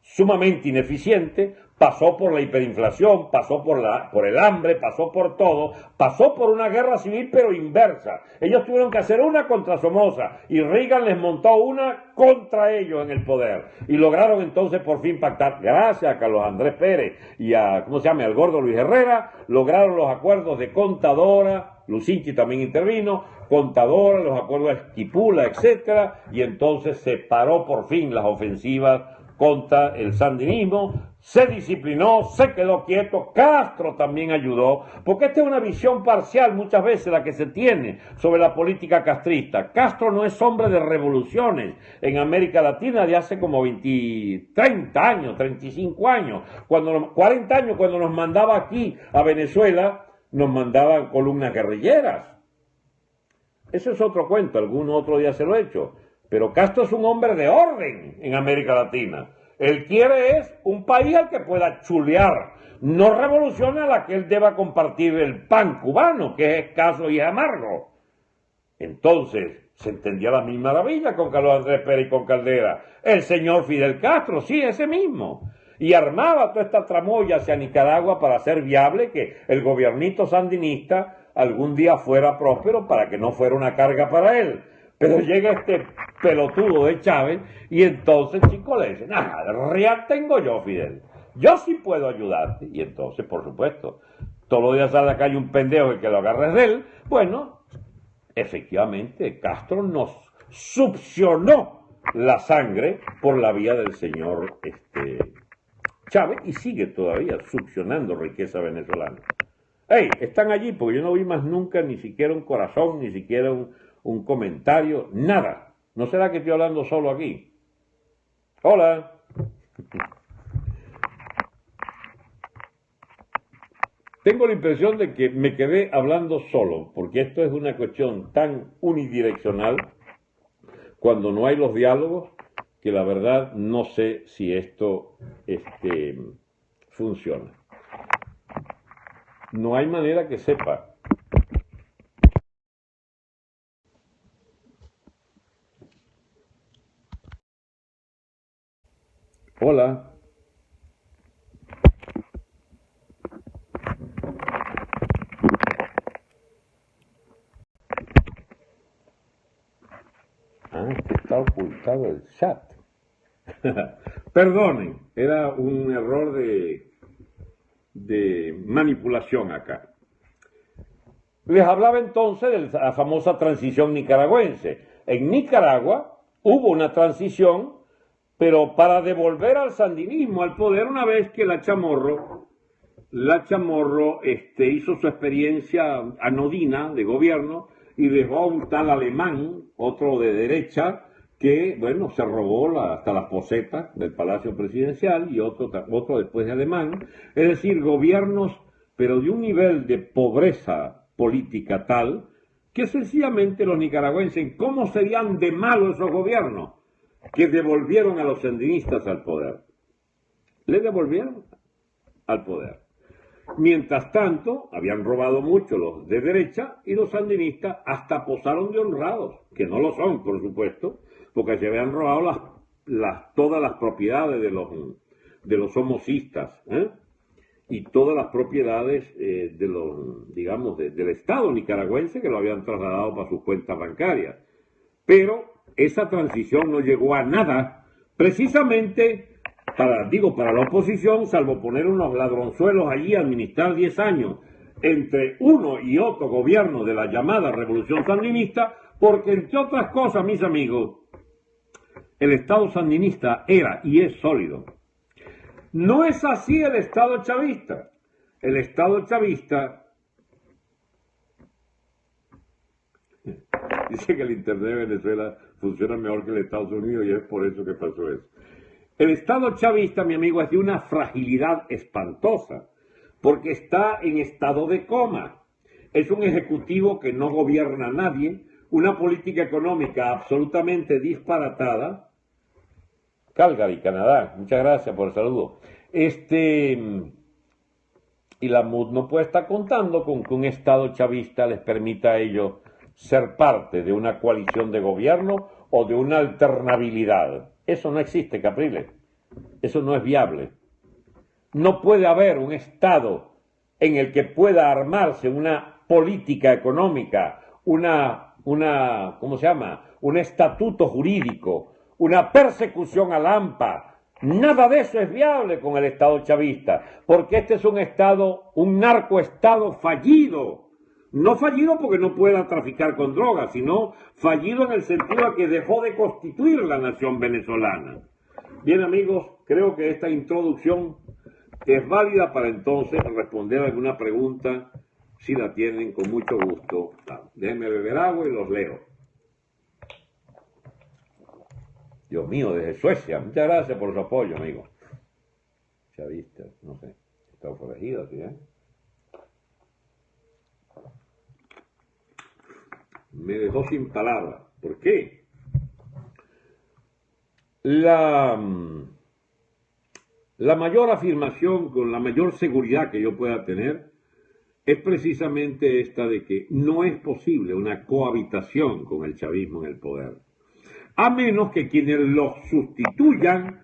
sumamente ineficiente, pasó por la hiperinflación, pasó por el hambre, pasó por todo, pasó por una guerra civil pero inversa. Ellos tuvieron que hacer una contra Somoza y Reagan les montó una contra ellos en el poder y lograron entonces por fin pactar, gracias a Carlos Andrés Pérez y a, al gordo Luis Herrera, lograron los acuerdos de Contadora, Lucinchi también intervino, Contadora, los acuerdos de Esquipula, etcétera, y entonces se paró por fin las ofensivas contra el sandinismo, se disciplinó, se quedó quieto. Castro también ayudó, porque esta es una visión parcial muchas veces la que se tiene sobre la política castrista. Castro no es hombre de revoluciones en América Latina de hace como 30 años, 35 años, 40 años, cuando nos mandaba aquí a Venezuela, nos mandaban columnas guerrilleras. Eso es otro cuento, algún otro día se lo he hecho. Pero Castro es un hombre de orden en América Latina. Él quiere es un país al que pueda chulear, no revolución a la que él deba compartir el pan cubano, que es escaso y amargo. Entonces, se entendía la misma maravilla con Carlos Andrés Pérez y con Caldera. El señor Fidel Castro, sí, ese mismo. Y armaba toda esta tramoya hacia Nicaragua para hacer viable que el gobiernito sandinista algún día fuera próspero para que no fuera una carga para él. Pero llega este pelotudo de Chávez y entonces, chicos, le dicen, real tengo yo, Fidel. Yo sí puedo ayudarte. Y entonces, por supuesto, todos los días sale a la calle un pendejo y que lo agarres de él. Bueno, efectivamente, Castro nos succionó la sangre por la vía del señor Chávez y sigue todavía succionando riqueza venezolana. ¡Ey! Están allí porque yo no vi más nunca ni siquiera un corazón, ni siquiera un comentario, nada. ¿No será que estoy hablando solo aquí? Hola. Tengo la impresión de que me quedé hablando solo, porque esto es una cuestión tan unidireccional, cuando no hay los diálogos, que la verdad no sé si esto funciona. No hay manera que sepa. Hola. Que está ocultado el chat. Perdonen, era un error de manipulación acá. Les hablaba entonces de la famosa transición nicaragüense. En Nicaragua hubo una transición, pero para devolver al sandinismo al poder una vez que la Chamorro hizo su experiencia anodina de gobierno y dejó a un tal Alemán, otro de derecha, que, bueno, se robó hasta las posetas del Palacio Presidencial y otro después de Alemán. Es decir, gobiernos, pero de un nivel de pobreza política tal que sencillamente los nicaragüenses, ¿cómo serían de malos esos gobiernos? Que devolvieron a los sandinistas al poder. Le devolvieron al poder. Mientras tanto, habían robado mucho los de derecha y los sandinistas hasta posaron de honrados, que no lo son, por supuesto, porque se habían robado todas las propiedades de los somocistas, y todas las propiedades del Estado nicaragüense, que lo habían trasladado para sus cuentas bancarias. Pero esa transición no llegó a nada, precisamente para la oposición, salvo poner unos ladronzuelos allí a administrar 10 años entre uno y otro gobierno de la llamada revolución sandinista, porque entre otras cosas, mis amigos, el Estado sandinista era y es sólido. No es así el Estado chavista. El Estado chavista dice que el Internet de Venezuela funciona mejor que el de Estados Unidos y es por eso que pasó eso. El Estado chavista, mi amigo, es de una fragilidad espantosa, porque está en estado de coma. Es un ejecutivo que no gobierna a nadie, una política económica absolutamente disparatada. Calgary, Canadá, muchas gracias por el saludo. Y la MUD no puede estar contando con que un Estado chavista les permita a ellos ser parte de una coalición de gobierno o de una alternabilidad. Eso no existe, Capriles. Eso no es viable. No puede haber un Estado en el que pueda armarse una política económica, ¿cómo se llama? Un estatuto jurídico, una persecución al AMPA. Nada de eso es viable con el Estado chavista, porque este es un Estado, un narcoestado fallido. No fallido porque no pueda traficar con drogas, sino fallido en el sentido de que dejó de constituir la nación venezolana. Bien, amigos, creo que esta introducción es válida para entonces responder alguna pregunta, si la tienen, con mucho gusto. Déjenme beber agua y los leo. Dios mío, desde Suecia. Muchas gracias por su apoyo, amigo. Chavista, no sé. Está forajido, ¿sí? Me dejó sin palabras. ¿Por qué? La mayor afirmación, con la mayor seguridad que yo pueda tener, es precisamente esta de que no es posible una cohabitación con el chavismo en el poder, a menos que quienes los sustituyan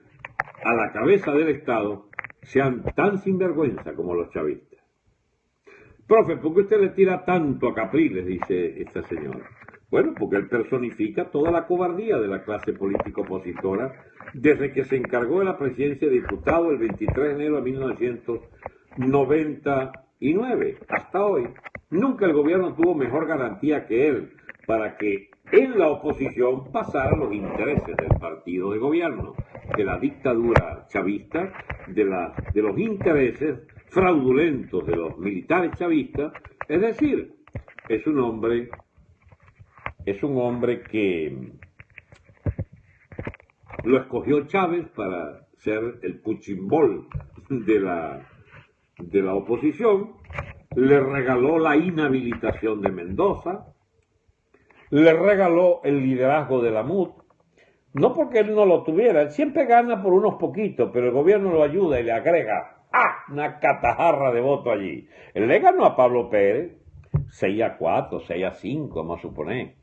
a la cabeza del Estado sean tan sinvergüenza como los chavistas. Profe, ¿por qué usted le tira tanto a Capriles?, dice esta señora. Bueno, porque él personifica toda la cobardía de la clase política opositora desde que se encargó de la presidencia de diputado el 23 de enero de 1999 hasta hoy. Nunca el gobierno tuvo mejor garantía que él para que en la oposición pasaran los intereses del partido de gobierno, de la dictadura chavista, de los intereses fraudulentos de los militares chavistas. Es decir, es un hombre que lo escogió Chávez para ser el puchimbol de la oposición, le regaló la inhabilitación de Mendoza, le regaló el liderazgo de la MUD, no porque él no lo tuviera, él siempre gana por unos poquitos, pero el gobierno lo ayuda y le agrega una catajarra de voto allí. Él le ganó a Pablo Pérez 6-4, 6-5, vamos a suponer.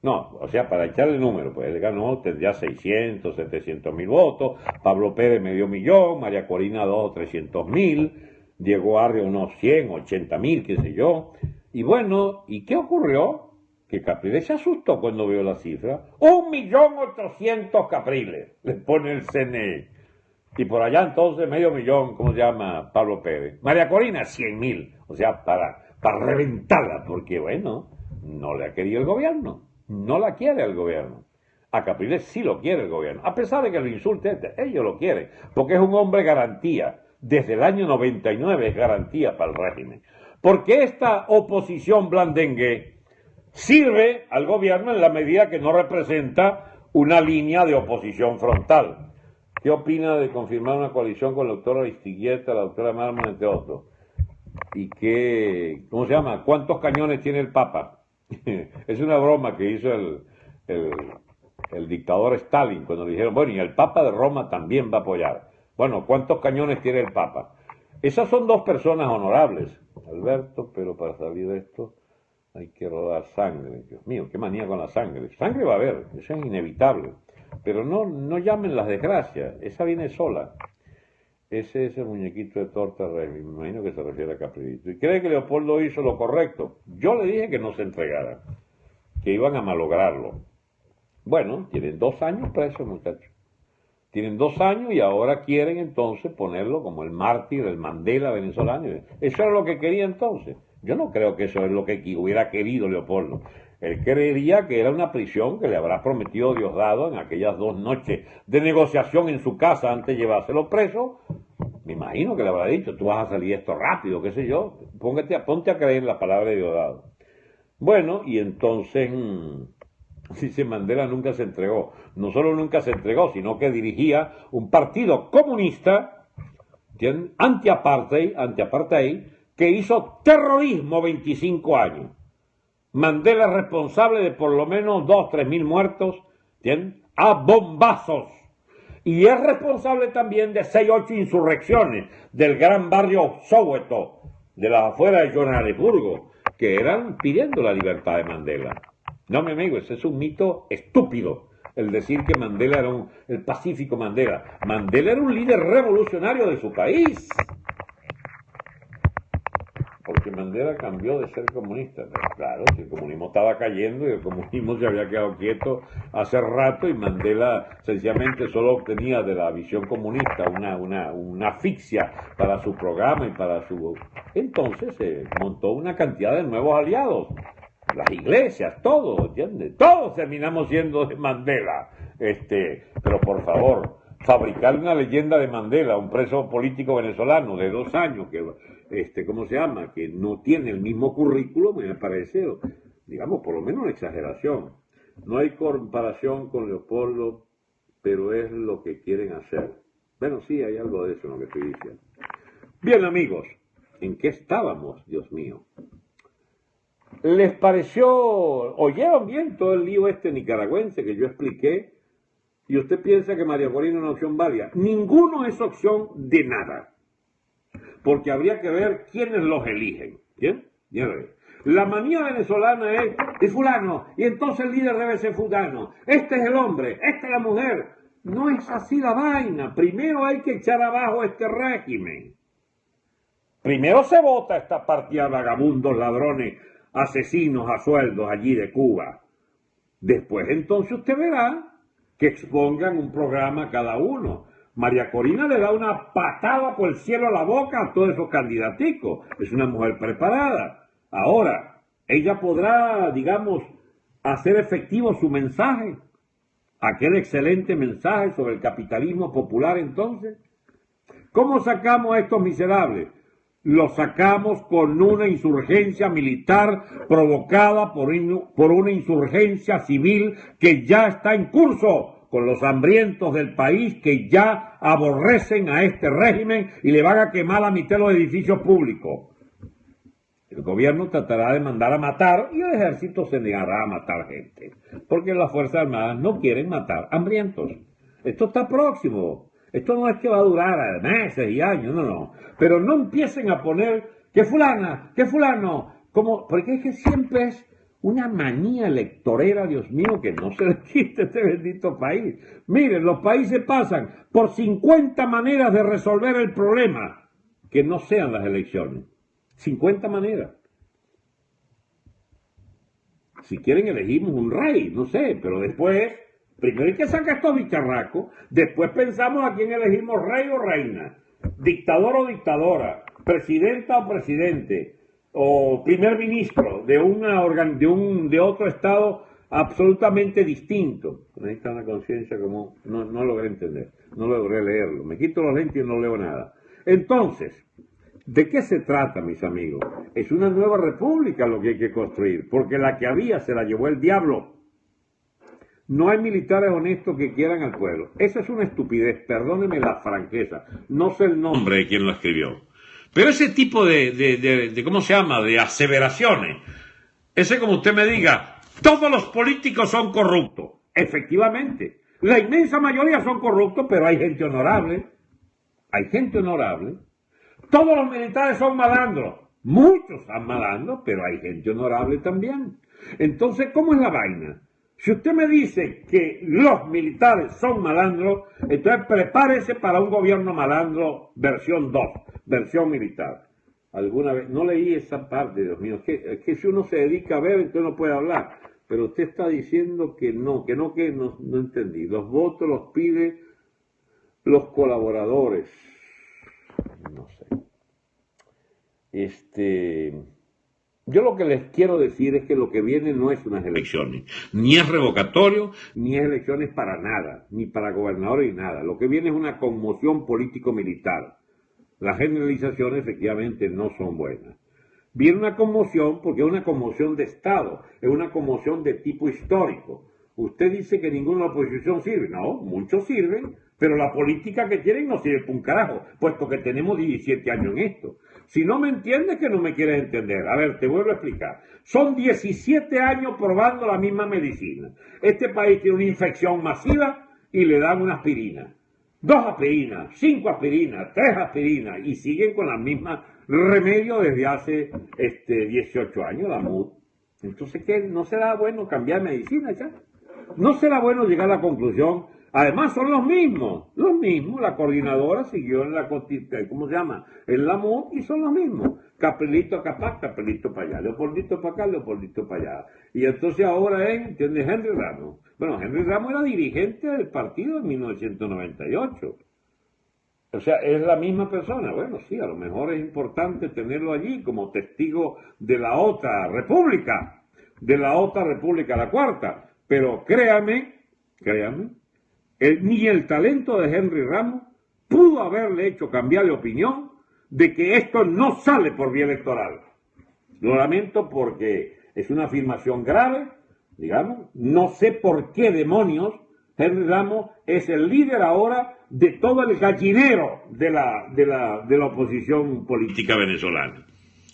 No, o sea, para echarle número, pues él ganó, tendría 600, 700 mil votos, Pablo Pérez medio millón, María Corina 200 o 300 mil, Diego Arria unos 100, 80 mil, qué sé yo. Y bueno, ¿y qué ocurrió? Que Capriles se asustó cuando vio la cifra. 1.800.000 Capriles, le pone el CNE. Y por allá entonces medio millón, ¿cómo se llama? Pablo Pérez. María Corina 100.000, o sea, para reventarla, porque bueno, no le ha querido el gobierno. No la quiere el gobierno. A Capriles sí lo quiere el gobierno. A pesar de que lo insulte, ellos lo quieren. Porque es un hombre garantía. Desde el año 99 es garantía para el régimen. Porque esta oposición blandengue sirve al gobierno en la medida que no representa una línea de oposición frontal. ¿Qué opina de confirmar una coalición con la doctora Aristigueta, la doctora Mármol, entre otros? ¿Y qué, cómo se llama? ¿Cuántos cañones tiene el Papa? Es una broma que hizo el dictador Stalin cuando le dijeron, bueno, y el Papa de Roma también va a apoyar. Bueno, ¿cuántos cañones tiene el Papa? Esas son dos personas honorables, Alberto, pero para salir de esto hay que rodar sangre. Dios mío, qué manía con la sangre. Sangre va a haber, eso es inevitable. Pero no llamen las desgracias, esa viene sola. Ese es el muñequito de torta rey, me imagino que se refiere a Caprilito. ¿Y cree que Leopoldo hizo lo correcto? Yo le dije que no se entregara, que iban a malograrlo. Bueno, tienen 2 años presos, muchachos. Tienen 2 años y ahora quieren entonces ponerlo como el mártir, el Mandela venezolano. Eso era lo que quería entonces. Yo no creo que eso es lo que hubiera querido Leopoldo. Él creería que era una prisión que le habrá prometido Diosdado en aquellas 2 noches de negociación en su casa antes de llevárselo preso. Me imagino que le habrá dicho, tú vas a salir esto rápido, qué sé yo. Ponte a creer en la palabra de Diosdado. Bueno, y entonces, dice, Mandela nunca se entregó. No solo nunca se entregó, sino que dirigía un partido comunista, anti-apartheid, que hizo terrorismo 25 años. Mandela es responsable de por lo menos 2-3 mil muertos, a bombazos. Y es responsable también de 6-8 insurrecciones del gran barrio Soweto, de las afueras de Johannesburgo, que eran pidiendo la libertad de Mandela. No, mi amigo, ese es un mito estúpido, el decir que Mandela era el pacífico Mandela. Mandela era un líder revolucionario de su país. Porque Mandela cambió de ser comunista. Pero claro, si el comunismo estaba cayendo y el comunismo se había quedado quieto hace rato y Mandela sencillamente solo obtenía de la visión comunista una asfixia para su programa y para su... Entonces se montó una cantidad de nuevos aliados. Las iglesias, todo, ¿entiendes? Todos terminamos siendo de Mandela. Pero por favor, fabricar una leyenda de Mandela, un preso político venezolano de 2 años, ¿cómo se llama? Que no tiene el mismo currículo, me parece, digamos, por lo menos una exageración. No hay comparación con Leopoldo, pero es lo que quieren hacer. Bueno, sí, hay algo de eso en lo que estoy diciendo. Bien, amigos, ¿en qué estábamos, Dios mío? ¿Les pareció, oyeron bien todo el lío nicaragüense que yo expliqué? Y usted piensa que María Corina es una opción válida. Ninguno es opción de nada. Porque habría que ver quiénes los eligen. ¿Bien? La manía venezolana es fulano, y entonces el líder debe ser fulano. Este es el hombre, esta es la mujer. No es así la vaina. Primero hay que echar abajo este régimen. Primero se vota esta partida de vagabundos, ladrones, asesinos a sueldos allí de Cuba. Después entonces usted verá que expongan un programa cada uno. María Corina le da una patada por el cielo a la boca a todos esos candidaticos. Es una mujer preparada. Ahora, ella podrá, digamos, hacer efectivo su mensaje, aquel excelente mensaje sobre el capitalismo popular entonces. ¿Cómo sacamos a estos miserables? Los sacamos con una insurgencia militar provocada por una insurgencia civil que ya está en curso, con los hambrientos del país que ya aborrecen a este régimen y le van a quemar la mitad de los edificios públicos. El gobierno tratará de mandar a matar y el ejército se negará a matar gente, porque las Fuerzas Armadas no quieren matar hambrientos. Esto está próximo. Esto no es que va a durar meses y años, no. Pero no empiecen a poner que fulana, que fulano, porque es que siempre es una manía electorera, Dios mío, que no se le quite este bendito país. Miren, los países pasan por 50 maneras de resolver el problema, que no sean las elecciones. 50 maneras. Si quieren elegimos un rey, no sé, pero después, primero hay que sacar estos bicharracos, después pensamos a quién elegimos rey o reina, dictador o dictadora, presidenta o presidente, o primer ministro de otro estado absolutamente distinto. Necesita una conciencia como no logré entender, no logré leerlo. Me quito los lentes y no leo nada. Entonces, ¿de qué se trata, mis amigos? Es una nueva república lo que hay que construir, porque la que había se la llevó el diablo. No hay militares honestos que quieran al pueblo. Esa es una estupidez, perdóneme la franqueza. No sé el nombre de quien lo escribió. Pero ese tipo de ¿cómo se llama? De aseveraciones. Ese como usted me diga, todos los políticos son corruptos. Efectivamente. La inmensa mayoría son corruptos, pero hay gente honorable. Hay gente honorable. Todos los militares son malandros. Muchos son malandros, pero hay gente honorable también. Entonces, ¿cómo es la vaina? Si usted me dice que los militares son malandros, entonces prepárese para un gobierno malandro versión 2, versión militar. Alguna vez, no leí esa parte, Dios mío, es que si uno se dedica a ver, entonces no puede hablar. Pero usted está diciendo que no entendí. Los votos los pide los colaboradores. No sé. Yo lo que les quiero decir es que lo que viene no es unas elecciones, ni es revocatorio, ni es elecciones para nada, ni para gobernadores ni nada. Lo que viene es una conmoción político-militar. Las generalizaciones efectivamente no son buenas. Viene una conmoción porque es una conmoción de Estado, es una conmoción de tipo histórico. Usted dice que ninguna de la oposición sirve. No, muchos sirven, pero la política que tienen no sirve para un carajo, puesto que tenemos 17 años en esto. Si no me entiendes, que no me quieres entender. A ver, te vuelvo a explicar. Son 17 años probando la misma medicina. Este país tiene una infección masiva y le dan una aspirina. 2 aspirinas, 5 aspirinas, 3 aspirinas, y siguen con la misma remedio desde hace 18 años, la MUD. Entonces, ¿qué? ¿No será bueno cambiar medicina ya? ¿No será bueno llegar a la conclusión? Además son los mismos, la coordinadora siguió en la ¿cómo se llama? En la MUD y son los mismos. Capelito acá, Capelito para allá, Leopoldito para acá, Leopoldito para allá. Y entonces ahora ¿entiendes? Henry Ramos. Bueno, Henry Ramos era dirigente del partido en 1998. O sea, es la misma persona. Bueno, sí, a lo mejor es importante tenerlo allí como testigo de la otra república, la cuarta. Pero créame, ni el talento de Henry Ramos pudo haberle hecho cambiar de opinión de que esto no sale por vía electoral. Lo lamento porque es una afirmación grave, digamos. No sé por qué demonios Henry Ramos es el líder ahora de todo el gallinero de la oposición política venezolana.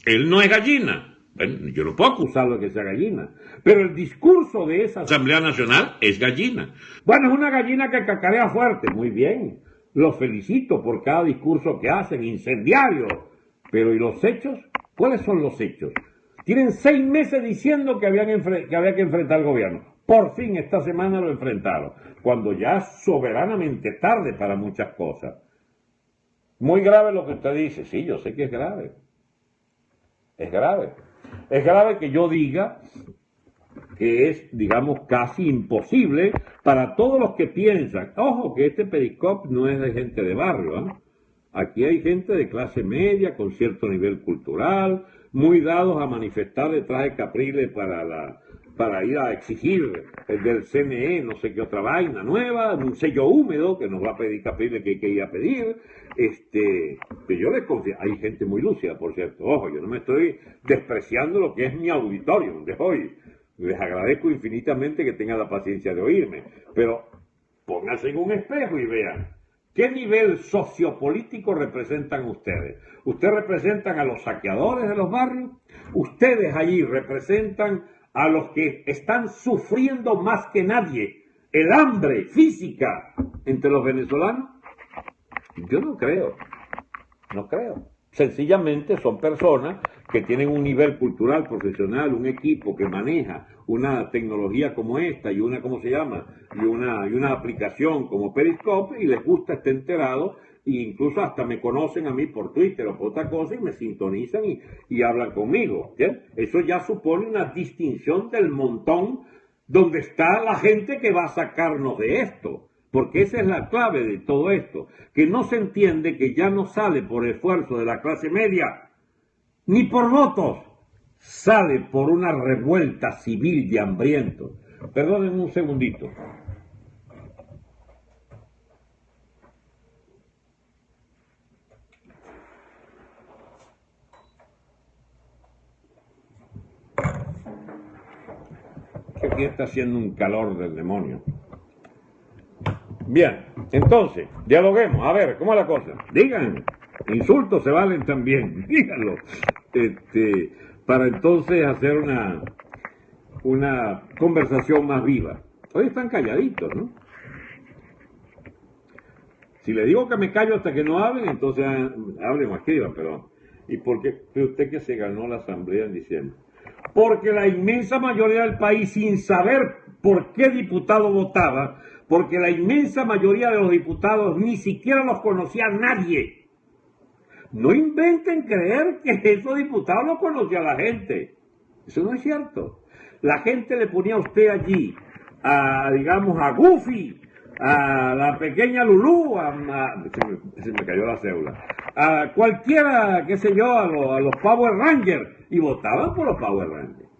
Él no es gallina. Bueno, yo no puedo acusarlo de que sea gallina, pero el discurso de esa Asamblea Nacional es gallina. Bueno, es una gallina que cacarea fuerte. Muy bien, los felicito por cada discurso que hacen, incendiario. Pero ¿y los hechos? ¿Cuáles son los hechos? Tienen 6 meses diciendo que había que enfrentar al gobierno. Por fin esta semana lo enfrentaron, cuando ya es soberanamente tarde para muchas cosas. Muy grave lo que usted dice. Sí, yo sé que es grave. Es grave. Es grave que yo diga que es, digamos, casi imposible para todos los que piensan. Ojo, que este Periscope no es de gente de barrio, ¿eh? Aquí hay gente de clase media, con cierto nivel cultural, muy dados a manifestar detrás de Capriles para ir a exigir del CNE no sé qué otra vaina nueva, un sello húmedo que nos va a pedir Capriles que hay que ir a pedir. Que yo les confío. Hay gente muy lúcida, por cierto. Ojo, yo no me estoy despreciando lo que es mi auditorio de hoy. Les agradezco infinitamente que tengan la paciencia de oírme, pero pónganse en un espejo y vean qué nivel sociopolítico representan ustedes. Ustedes representan a los saqueadores de los barrios, ustedes allí representan a los que están sufriendo más que nadie el hambre física entre los venezolanos. Yo no creo. Sencillamente son personas que tienen un nivel cultural, profesional, un equipo que maneja una tecnología como esta y una, ¿cómo se llama? Y una aplicación como Periscope, y les gusta estar enterado, e incluso hasta me conocen a mí por Twitter o por otra cosa y me sintonizan y hablan conmigo. ¿Bien? Eso ya supone una distinción del montón donde está la gente que va a sacarnos de esto. Porque esa es la clave de todo esto, que no se entiende que ya no sale por esfuerzo de la clase media, ni por votos, sale por una revuelta civil de hambrientos. Perdonen un segundito. Que aquí está haciendo un calor del demonio. Bien, entonces, dialoguemos. A ver, ¿cómo es la cosa? Digan, insultos se valen también, díganlo. Para entonces hacer una conversación más viva. Hoy están calladitos, ¿no? Si le digo que me callo hasta que no hablen, entonces hablen o escriban, perdón. ¿Y por qué cree usted que se ganó la asamblea en diciembre? Porque la inmensa mayoría del país, sin saber por qué diputado votaba, porque la inmensa mayoría de los diputados ni siquiera los conocía nadie. No inventen creer que esos diputados los conocía la gente. Eso no es cierto. La gente le ponía a usted allí, digamos, a Goofy, a la pequeña Lulú, se me cayó la cédula, a cualquiera, qué sé yo, a los Power Rangers, y votaban por los Power Rangers.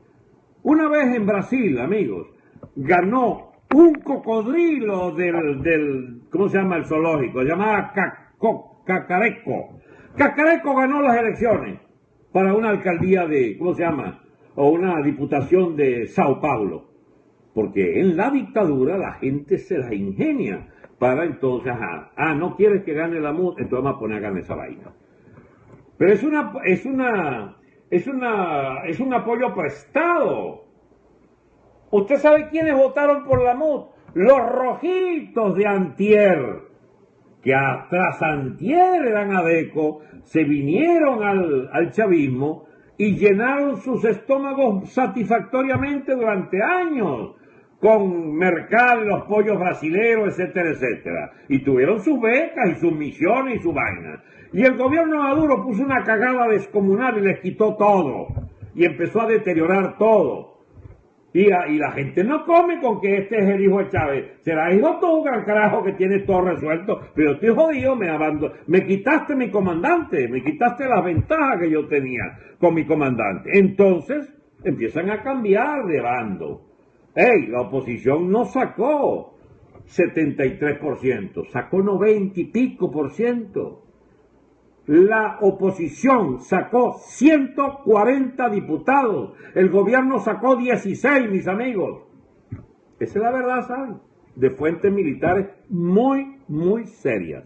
Una vez en Brasil, amigos, ganó un cocodrilo del ¿cómo se llama el zoológico? Se llamaba Cacareco. Cacareco ganó las elecciones para una alcaldía de, ¿cómo se llama? O una diputación de Sao Paulo. Porque en la dictadura la gente se la ingenia para entonces, no quieres que gane la MUD, entonces vamos a poner a ganar esa vaina. Pero es un apoyo prestado. ¿Usted sabe quiénes votaron por la MUD? Los rojitos de antier, que tras antier eran adeco, se vinieron al chavismo y llenaron sus estómagos satisfactoriamente durante años con Mercal, los pollos brasileros, etcétera, etcétera. Y tuvieron sus becas y sus misiones y su vaina. Y el gobierno de Maduro puso una cagada descomunal y les quitó todo. Y empezó a deteriorar todo. Y la gente no come con que este es el hijo de Chávez. Será hijo tú, gran carajo, que tienes todo resuelto. Pero estoy jodido, me quitaste mi comandante, me quitaste las ventajas que yo tenía con mi comandante. Entonces empiezan a cambiar de bando. La oposición no sacó 73%, sacó 90 y pico por ciento. La oposición sacó 140 diputados, el gobierno sacó 16, mis amigos. Esa es la verdad, ¿saben? De fuentes militares muy, muy serias.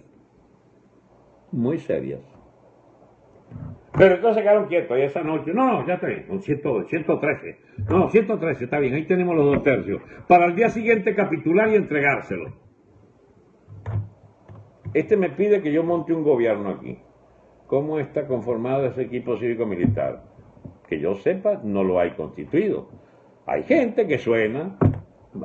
Muy serias. Pero entonces se quedaron quietos y esa noche, no, ya está bien, con 113. No, 113, está bien, ahí tenemos los 2/3. Para el día siguiente capitular y entregárselo. Este me pide que yo monte un gobierno aquí. ¿Cómo está conformado ese equipo cívico-militar? Que yo sepa, no lo hay constituido. Hay gente que suena,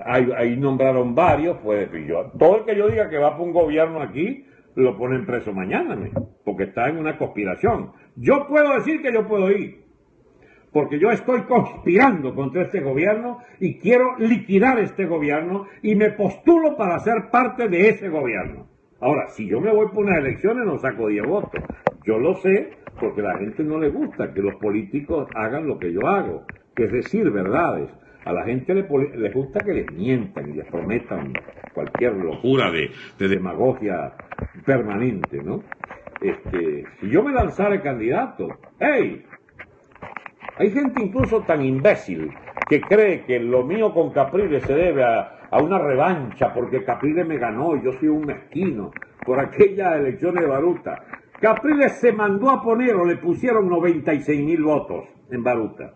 ahí nombraron varios, pues todo el que yo diga que va para un gobierno aquí, lo ponen preso mañana, porque está en una conspiración. Yo puedo decir que yo puedo ir, porque yo estoy conspirando contra este gobierno y quiero liquidar este gobierno y me postulo para ser parte de ese gobierno. Ahora, si yo me voy por unas elecciones no saco 10 votos. Yo lo sé porque a la gente no le gusta que los políticos hagan lo que yo hago, que es decir verdades. A la gente le gusta que les mientan y les prometan cualquier locura de demagogia permanente, ¿no? Si yo me lanzara el candidato, ¡hey! Hay gente incluso tan imbécil que cree que lo mío con Capriles se debe a una revancha porque Capriles me ganó y yo soy un mezquino por aquellas elecciones de Baruta. Capriles se mandó a poner o le pusieron 96.000 votos en Baruta,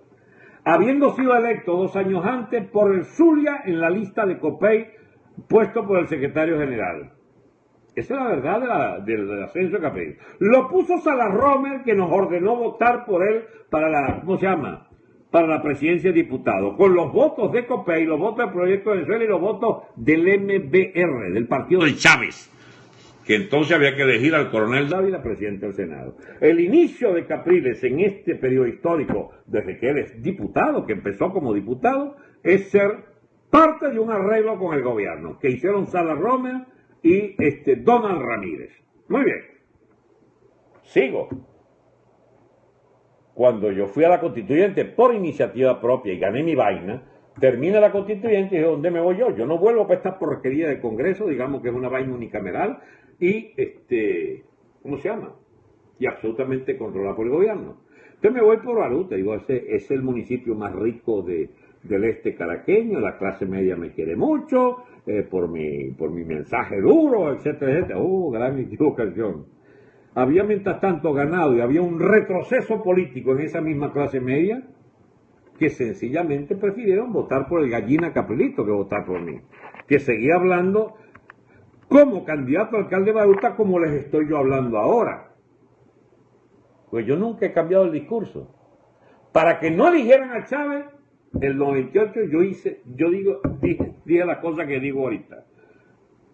habiendo sido electo 2 años antes por el Zulia en la lista de Copey puesto por el secretario general. Esa es la verdad del ascenso de Capriles. Lo puso Salas Romer, que nos ordenó votar por él para la, ¿cómo se llama?, para la presidencia de diputados, con los votos de Copey, los votos del Proyecto de Venezuela y los votos del MBR, del partido de Chávez, que entonces había que elegir al coronel Dávila presidente del Senado. El inicio de Capriles en este periodo histórico, desde que él es diputado, que empezó como diputado, es ser parte de un arreglo con el gobierno, que hicieron Salas Romer y Donald Ramírez. Muy bien. Sigo. Cuando yo fui a la constituyente por iniciativa propia y gané mi vaina, termina la constituyente y dije, ¿dónde me voy yo? Yo no vuelvo para esta porquería de Congreso, digamos que es una vaina unicameral y, ¿cómo se llama? Y absolutamente controlada por el gobierno. Entonces me voy por Baruta, digo, ese es el municipio más rico del este caraqueño, la clase media me quiere mucho, por mi mensaje duro, etcétera, etcétera. Gran equivocación. Había mientras tanto ganado y había un retroceso político en esa misma clase media que sencillamente prefirieron votar por el gallina Caprilito que votar por mí, que seguía hablando como candidato a alcalde de Baruta como les estoy yo hablando ahora. Pues yo nunca he cambiado el discurso. Para que no eligieran a Chávez, en el 98 dije la cosa que digo ahorita.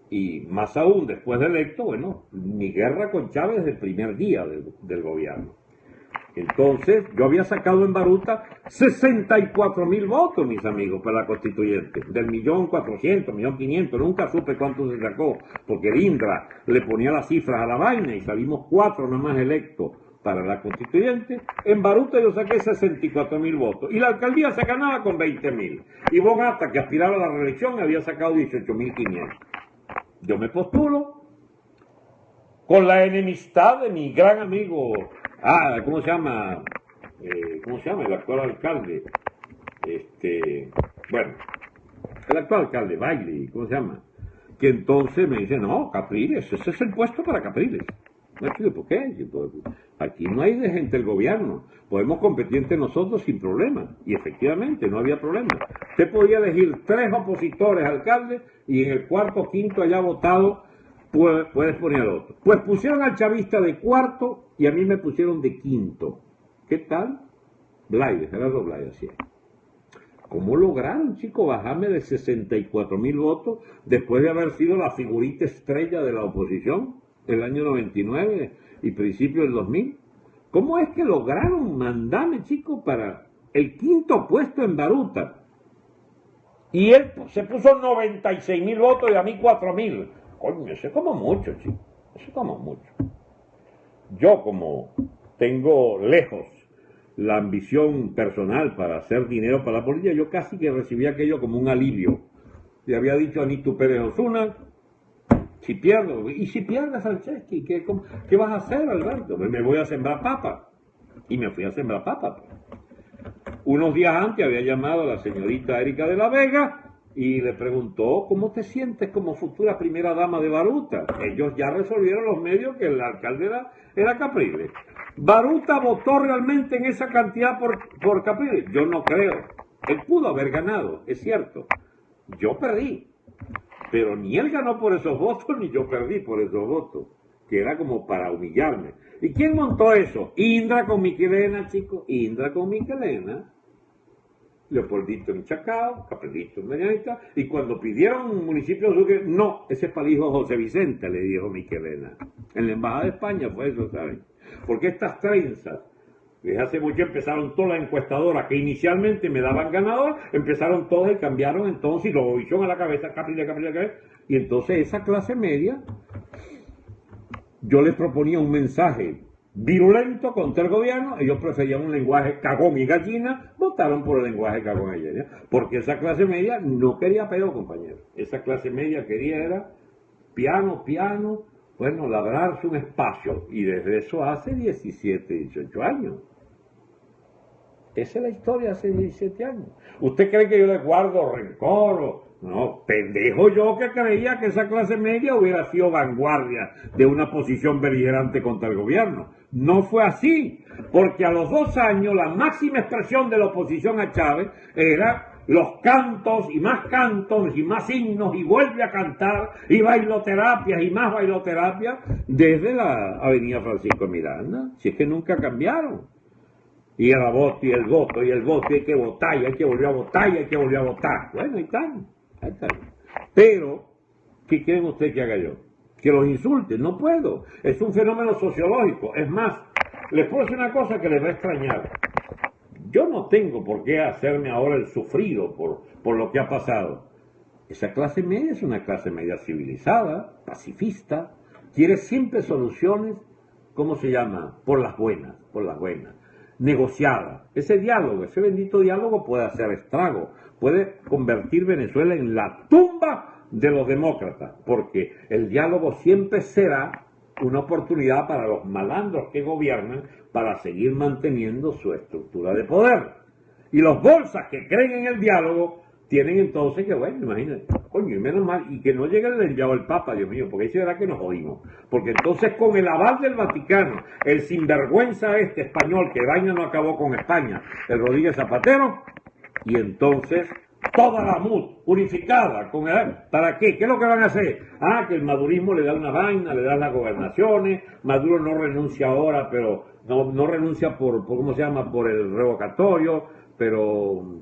Y más aún, después de electo, bueno, mi guerra con Chávez desde el primer día del gobierno. Entonces, yo había sacado en Baruta 64.000 votos, mis amigos, para la constituyente. Del 1.400.000, 1.500.000, nunca supe cuánto se sacó, porque el INDRA le ponía las cifras a la vaina y salimos 4 nomás electos para la constituyente. En Baruta yo saqué 64.000 votos y la alcaldía se ganaba con 20.000. Y Bogata, que aspiraba a la reelección, había sacado 18.500. Yo me postulo con la enemistad de mi gran amigo, ¿cómo se llama? El actual alcalde. Bueno, el actual alcalde, Bailey, ¿cómo se llama? Que entonces me dice, no, Capriles, ese es el puesto para Capriles. No, ¿por qué? Aquí no hay de gente del gobierno. Podemos competir entre nosotros sin problema. Y efectivamente, no había problema. Usted podía elegir 3 opositores alcaldes y en el cuarto o quinto allá votado puedes poner al otro. Pues pusieron al chavista de cuarto y a mí me pusieron de quinto. ¿Qué tal? Blaides, Gerardo Blaides, así es. ¿Cómo lograron, chicos, bajarme de 64.000 votos después de haber sido la figurita estrella de la oposición el año 99 y principio del 2000? ¿Cómo es que lograron mandarme, chicos, para el quinto puesto en Baruta? Y él se puso 96.000 votos y a mí 4.000. Coño, eso es como mucho, chicos. Eso es como mucho. Yo, como tengo lejos la ambición personal para hacer dinero para la política, yo casi que recibí aquello como un alivio. le había dicho a Nito Pérez Osuna, si pierdo, y si pierdes Franceschi, ¿qué vas a hacer, Alberto? Me voy a sembrar papa. Y me fui a sembrar papa. Unos días antes había llamado a la señorita Erika de la Vega y le preguntó, ¿cómo te sientes como futura primera dama de Baruta? Ellos ya resolvieron los medios que el alcalde era Capriles. ¿Baruta votó realmente en esa cantidad por Capriles? Yo no creo. Él pudo haber ganado, es cierto. Yo perdí. Pero ni él ganó por esos votos, ni yo perdí por esos votos. Que era como para humillarme. ¿Y quién montó eso? Indra con Michelena, chicos. Indra con Michelena. Leopoldito en Chacao, Capelito en Medianita, y cuando pidieron un municipio de Sucre, no, ese es para el hijo José Vicente, le dijo Michelena. En la Embajada de España fue eso, ¿saben? Porque estas trenzas, desde hace mucho empezaron todas las encuestadoras que inicialmente me daban ganador, empezaron todas y cambiaron entonces, y lo bichón a la cabeza, Capriles, y entonces esa clase media, yo les proponía un mensaje virulento contra el gobierno, ellos preferían un lenguaje cagón y gallina, votaron por el lenguaje cagón y gallina, porque esa clase media no quería peo, compañeros. Esa clase media quería era piano, bueno, labrarse un espacio, y desde eso hace 17, 18 años. Esa es la historia hace 17 años. ¿Usted cree que yo le guardo rencor? No, pendejo yo que creía que esa clase media hubiera sido vanguardia de una posición beligerante contra el gobierno. No fue así, porque a los 2 años la máxima expresión de la oposición a Chávez era los cantos y más himnos y vuelve a cantar y bailoterapias y más bailoterapias desde la avenida Francisco Miranda. Si es que nunca cambiaron. Y el voto, y el voto, y el voto, y hay que votar, y hay que volver a votar, y hay que volver a votar. Bueno, ahí están. Pero, ¿qué quieren ustedes que haga yo? Que los insulten, no puedo. Es un fenómeno sociológico. Es más, les puedo decir una cosa que les va a extrañar. Yo no tengo por qué hacerme ahora el sufrido por lo que ha pasado. Esa clase media es una clase media civilizada, pacifista, quiere siempre soluciones, ¿cómo se llama? Por las buenas, negociada. Ese diálogo, ese bendito diálogo puede hacer estrago, puede convertir Venezuela en la tumba de los demócratas, porque el diálogo siempre será una oportunidad para los malandros que gobiernan para seguir manteniendo su estructura de poder. Y los bolsas que creen en el diálogo tienen entonces que, bueno, imagínate, coño, y menos mal, y que no llegue el enviado del Papa, Dios mío, porque ahí se verá que nos jodimos. Porque entonces con el aval del Vaticano, el sinvergüenza este español, que vaina no acabó con España, el Rodríguez Zapatero, y entonces toda la MUD unificada con el... ¿Para qué? ¿Qué es lo que van a hacer? Que el madurismo le da una vaina, le da las gobernaciones, Maduro no renuncia ahora, pero no renuncia por ¿cómo se llama? Por el revocatorio, pero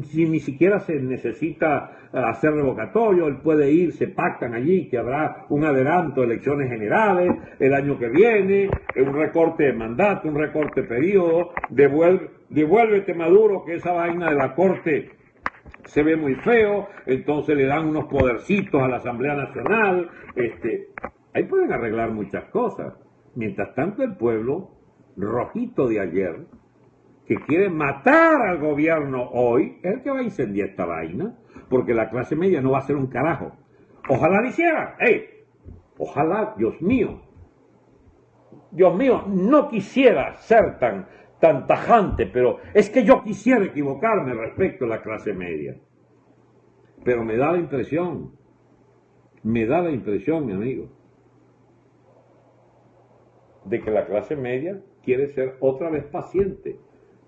si ni siquiera se necesita hacer revocatorio, él puede ir, se pactan allí que habrá un adelanto de elecciones generales el año que viene, un recorte de mandato, un recorte de periodo, devuélvete Maduro, que esa vaina de la corte se ve muy feo, entonces le dan unos podercitos a la Asamblea Nacional, ahí pueden arreglar muchas cosas. Mientras tanto el pueblo rojito de ayer, que quiere matar al gobierno hoy, es el que va a incendiar esta vaina, porque la clase media no va a hacer un carajo. Ojalá lo hiciera, ojalá, Dios mío, no quisiera ser tan tajante, pero es que yo quisiera equivocarme respecto a la clase media. Pero me da la impresión, mi amigo, de que la clase media quiere ser otra vez paciente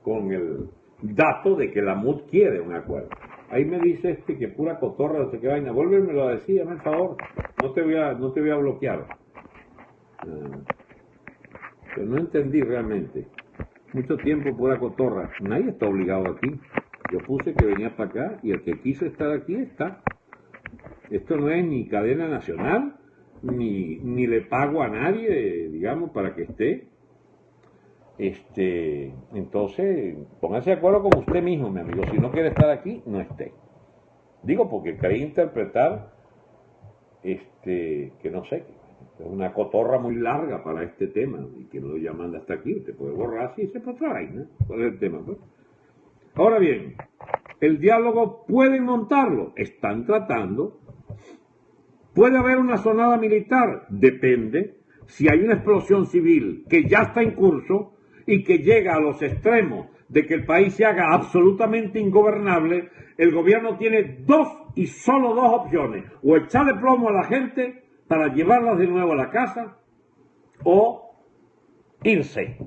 con el dato de que la MUD quiere un acuerdo. Ahí me dice que pura cotorra, no sé qué vaina, vuélvemelo a decir, hazme el favor, no te voy a bloquear. Pero no entendí realmente. Mucho tiempo pura cotorra. Nadie está obligado aquí. Yo puse que venía para acá y el que quiso estar aquí está. Esto no es ni cadena nacional, ni le pago a nadie, digamos, para que esté. Entonces, póngase de acuerdo con usted mismo, mi amigo. Si no quiere estar aquí, no esté. Digo porque creí interpretar, que no sé, es una cotorra muy larga para este tema y que no lo llaman hasta aquí. Usted puede borrar así y se otra vaina. ¿Cuál es el tema? Pues? Ahora bien, El diálogo pueden montarlo, están tratando. Puede haber una sonada militar, depende. Si hay una explosión civil que ya está en curso y que llega a los extremos de que el país se haga absolutamente ingobernable, el gobierno tiene solo dos opciones: o echarle plomo a la gente para llevarlas de nuevo a la casa, o irse.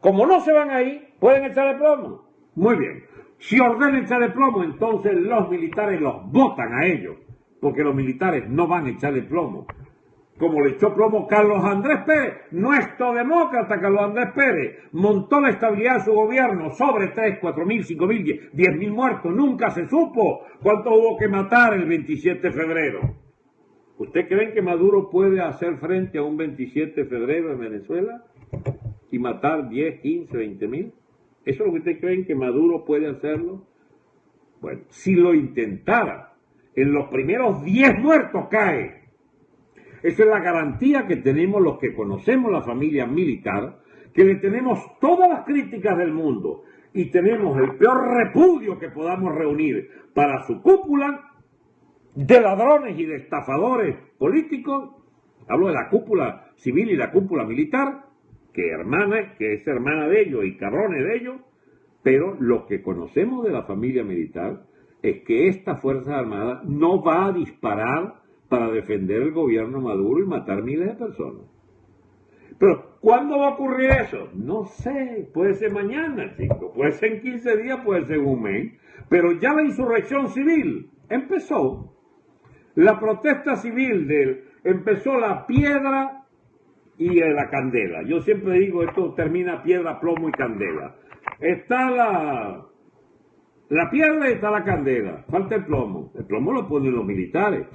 Como no se van ahí, pueden echarle plomo. Muy bien. Si ordenan echarle plomo, entonces los militares los botan a ellos, porque los militares no van a echarle plomo. Como le echó plomo Carlos Andrés Pérez, nuestro demócrata Carlos Andrés Pérez, montó la estabilidad de su gobierno sobre 3, 4.000, 5.000, 10.000 muertos. Nunca se supo cuánto hubo que matar el 27 de febrero. ¿Usted cree que Maduro puede hacer frente a un 27 de febrero en Venezuela y matar 10, 15, 20.000? ¿Eso es lo que usted cree que Maduro puede hacerlo? Bueno, si lo intentara, en los primeros 10 muertos cae. Esa es la garantía que tenemos los que conocemos la familia militar, que le tenemos todas las críticas del mundo y tenemos el peor repudio que podamos reunir para su cúpula de ladrones y de estafadores políticos. Hablo de la cúpula civil y la cúpula militar, que es hermana de ellos y cabrones de ellos, pero lo que conocemos de la familia militar es que esta Fuerza Armada no va a disparar para defender el gobierno Maduro y matar miles de personas. Pero, ¿cuándo va a ocurrir eso? No sé, puede ser mañana, chicos, puede ser en 15 días, puede ser en un mes, pero ya la insurrección civil empezó. La protesta civil empezó la piedra y la candela. Yo siempre digo, esto termina piedra, plomo y candela. Está la piedra y está la candela. Falta el plomo. El plomo lo ponen los militares.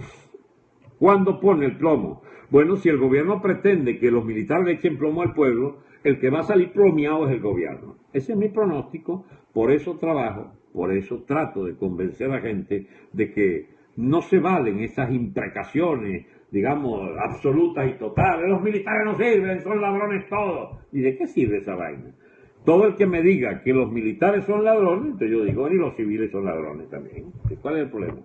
¿Cuándo pone el plomo? Bueno, si el gobierno pretende que los militares le echen plomo al pueblo, el que va a salir plomeado es el gobierno. Ese es mi pronóstico, por eso trabajo, por eso trato de convencer a la gente de que no se valen esas imprecaciones, digamos, absolutas y totales. Los militares no sirven, son ladrones todos. ¿Y de qué sirve esa vaina? Todo el que me diga que los militares son ladrones, entonces yo digo, y los civiles son ladrones también. ¿Cuál es el problema?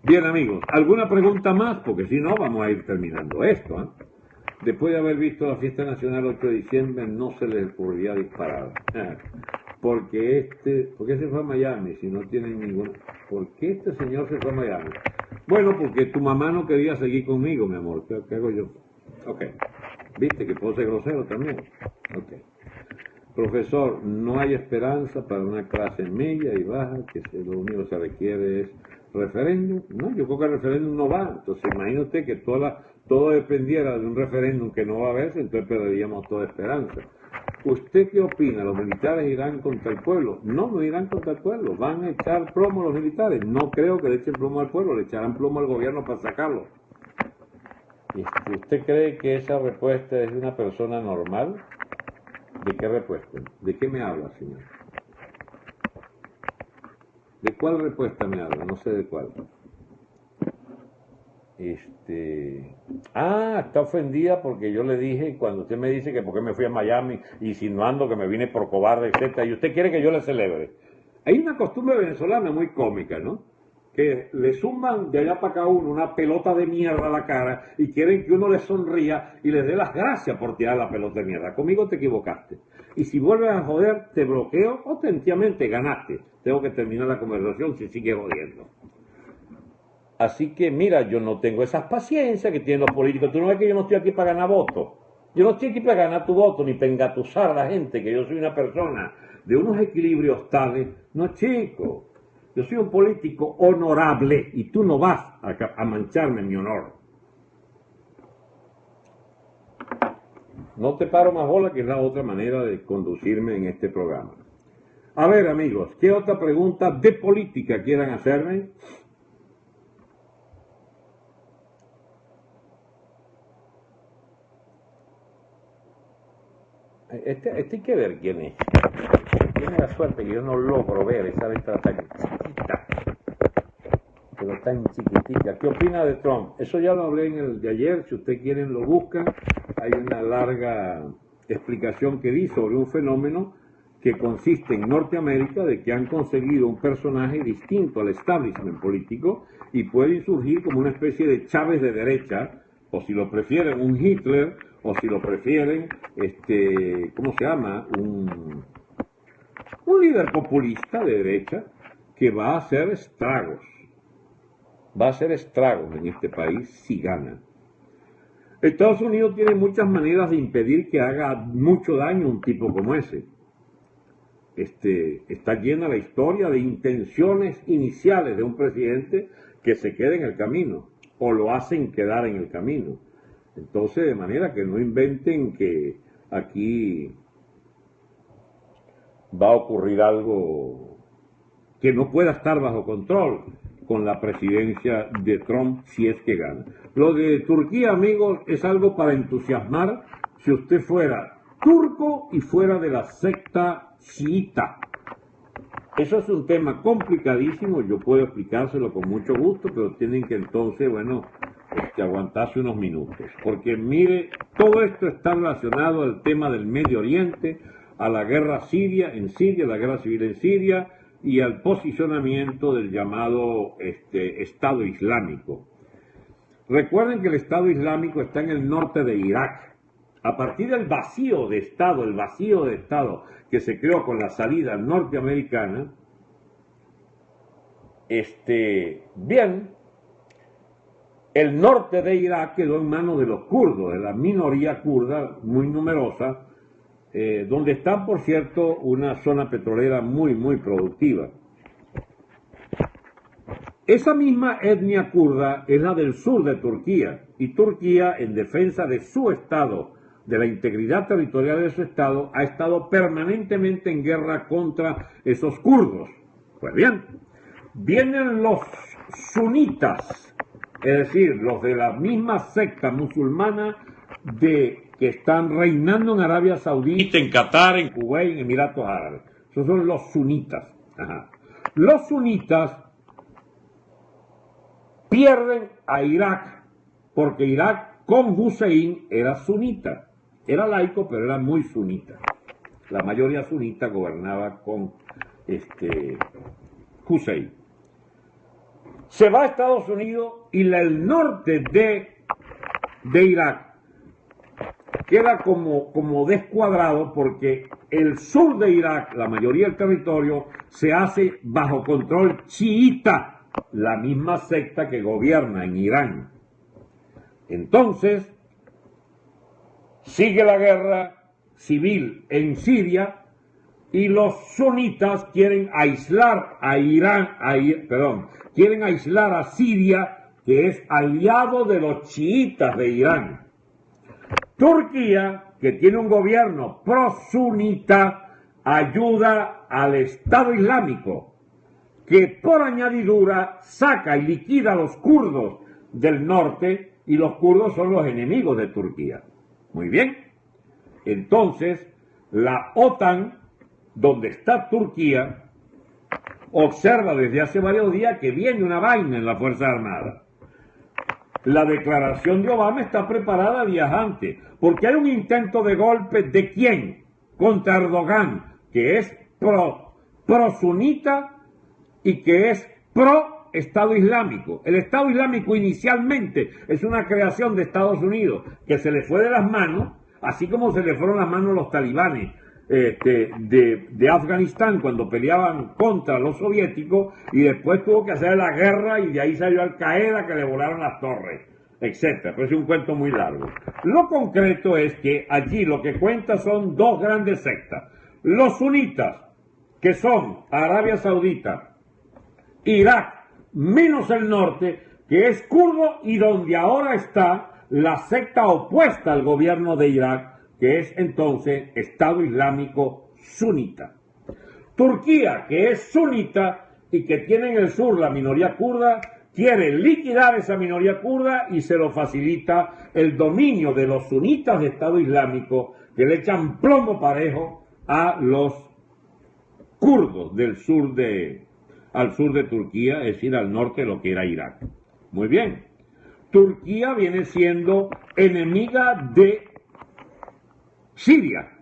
Bien, amigos, ¿alguna pregunta más? Porque si no, vamos a ir terminando esto, ¿eh? Después de haber visto la fiesta nacional 8 de diciembre, no se les ocurriría disparar. ¿Por qué se fue a Miami si no tienen ninguna? ¿Por qué este señor se fue a Miami? Bueno, porque tu mamá no quería seguir conmigo, mi amor. ¿Qué hago yo? Ok. ¿Viste que puedo ser grosero también? Ok. Profesor, no hay esperanza para una clase media y baja, que lo único que se requiere es referéndum. No, yo creo que el referéndum no va. Entonces, imagine usted que todo dependiera de un referéndum que no va a haberse, entonces perderíamos toda esperanza. ¿Usted qué opina? ¿Los militares irán contra el pueblo? No irán contra el pueblo. ¿Van a echar plomo a los militares? No creo que le echen plomo al pueblo, le echarán plomo al gobierno para sacarlo. ¿Usted cree que esa respuesta es de una persona normal? ¿De qué respuesta? ¿De qué me habla, señor? ¿De cuál respuesta me habla? No sé de cuál. Está ofendida porque yo le dije, cuando usted me dice que por qué me fui a Miami, insinuando que me vine por cobarde, etc., y usted quiere que yo le celebre. Hay una costumbre venezolana muy cómica, ¿no? Que le suman de allá para acá uno una pelota de mierda a la cara y quieren que uno le sonría y les dé las gracias por tirar la pelota de mierda. Conmigo te equivocaste. Y si vuelves a joder, te bloqueo o sencillamente ganaste. Tengo que terminar la conversación si sigues jodiendo. Así que, mira, yo no tengo esas paciencias que tienen los políticos. Tú no ves que yo no estoy aquí para ganar votos. Yo no estoy aquí para ganar tu voto ni para engatusar a la gente, que yo soy una persona de unos equilibrios tales. No, chico. Yo soy un político honorable y tú no vas a mancharme mi honor. No te paro más bola, que es la otra manera de conducirme en este programa. A ver, amigos, ¿qué otra pregunta de política quieran hacerme? Hay que ver quién es. Tiene la suerte que yo no logro ver esa letra tan chiquita, pero tan chiquitica. ¿Qué opina de Trump? Eso ya lo hablé en el de ayer, si ustedes quieren lo buscan. Hay una larga explicación que di sobre un fenómeno que consiste en Norteamérica de que han conseguido un personaje distinto al establishment político y pueden surgir como una especie de Chávez de derecha, o si lo prefieren un Hitler, o si lo prefieren, ¿cómo se llama? Un líder populista de derecha que va a hacer estragos en este país si gana. Estados Unidos tiene muchas maneras de impedir que haga mucho daño un tipo como ese. Está llena la historia de intenciones iniciales de un presidente que se queda en el camino o lo hacen quedar en el camino. Entonces, de manera que no inventen que aquí va a ocurrir algo que no pueda estar bajo control con la presidencia de Trump si es que gana. Lo de Turquía, amigos, es algo para entusiasmar si usted fuera turco y fuera de la secta chiita. Eso es un tema complicadísimo, yo puedo explicárselo con mucho gusto, pero tienen que entonces, aguantarse unos minutos. Porque mire, todo esto está relacionado al tema del Medio Oriente, a la guerra en Siria, la guerra civil en Siria, y al posicionamiento del llamado Estado Islámico. Recuerden que el Estado Islámico está en el norte de Irak. A partir del vacío de Estado, que se creó con la salida norteamericana, el norte de Irak quedó en manos de los kurdos, de la minoría kurda muy numerosa, donde está, por cierto, una zona petrolera muy, muy productiva. Esa misma etnia kurda es la del sur de Turquía, y Turquía, en defensa de su Estado, de la integridad territorial de su Estado, ha estado permanentemente en guerra contra esos kurdos. Pues bien, vienen los sunitas, es decir, los de la misma secta musulmana que están reinando en Arabia Saudita, en Qatar, en Kuwait, en Emiratos Árabes. Esos son los sunitas. Ajá. Los sunitas pierden a Irak, porque Irak con Hussein era sunita. Era laico, pero era muy sunita. La mayoría sunita gobernaba con Hussein. Se va a Estados Unidos y el norte de Irak queda como descuadrado porque el sur de Irak, la mayoría del territorio, se hace bajo control chiita, la misma secta que gobierna en Irán. Entonces, sigue la guerra civil en Siria y los sunitas quieren aislar a quieren aislar a Siria, que es aliado de los chiitas de Irán. Turquía, que tiene un gobierno pro-sunita, ayuda al Estado Islámico, que por añadidura saca y liquida a los kurdos del norte, y los kurdos son los enemigos de Turquía. Muy bien. Entonces, la OTAN, donde está Turquía, observa desde hace varios días que viene una vaina en la Fuerza Armada. La declaración de Obama está preparada días antes, porque hay un intento de golpe ¿de quién? Contra Erdogan, que es pro-sunita y que es pro-Estado Islámico. El Estado Islámico inicialmente es una creación de Estados Unidos que se le fue de las manos, así como se le fueron las manos los talibanes de Afganistán cuando peleaban contra los soviéticos, y después tuvo que hacer la guerra y de ahí salió Al Qaeda que le volaron las torres, etcétera. Pero es un cuento muy largo. Lo concreto es que allí lo que cuenta son dos grandes sectas: los sunitas, que son Arabia Saudita, Irak, menos el norte, que es kurdo, y donde ahora está la secta opuesta al gobierno de Irak, que es entonces Estado Islámico sunita. Turquía, que es sunita y que tiene en el sur la minoría kurda, quiere liquidar esa minoría kurda y se lo facilita el dominio de los sunitas de Estado Islámico, que le echan plomo parejo a los kurdos al sur de Turquía, es decir, al norte de lo que era Irak. Muy bien. Turquía viene siendo enemiga de Siria.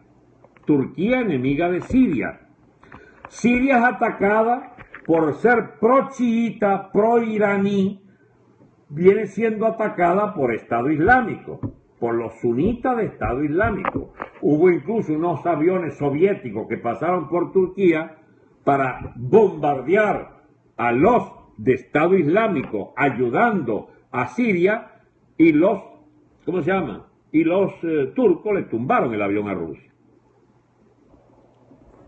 Turquía enemiga de Siria. Siria es atacada por ser pro-chiita, pro-iraní, viene siendo atacada por Estado Islámico, por los sunitas de Estado Islámico. Hubo incluso unos aviones soviéticos que pasaron por Turquía para bombardear a los de Estado Islámico, ayudando a Siria, y los, ¿cómo se llama? Y los turcos le tumbaron el avión a Rusia.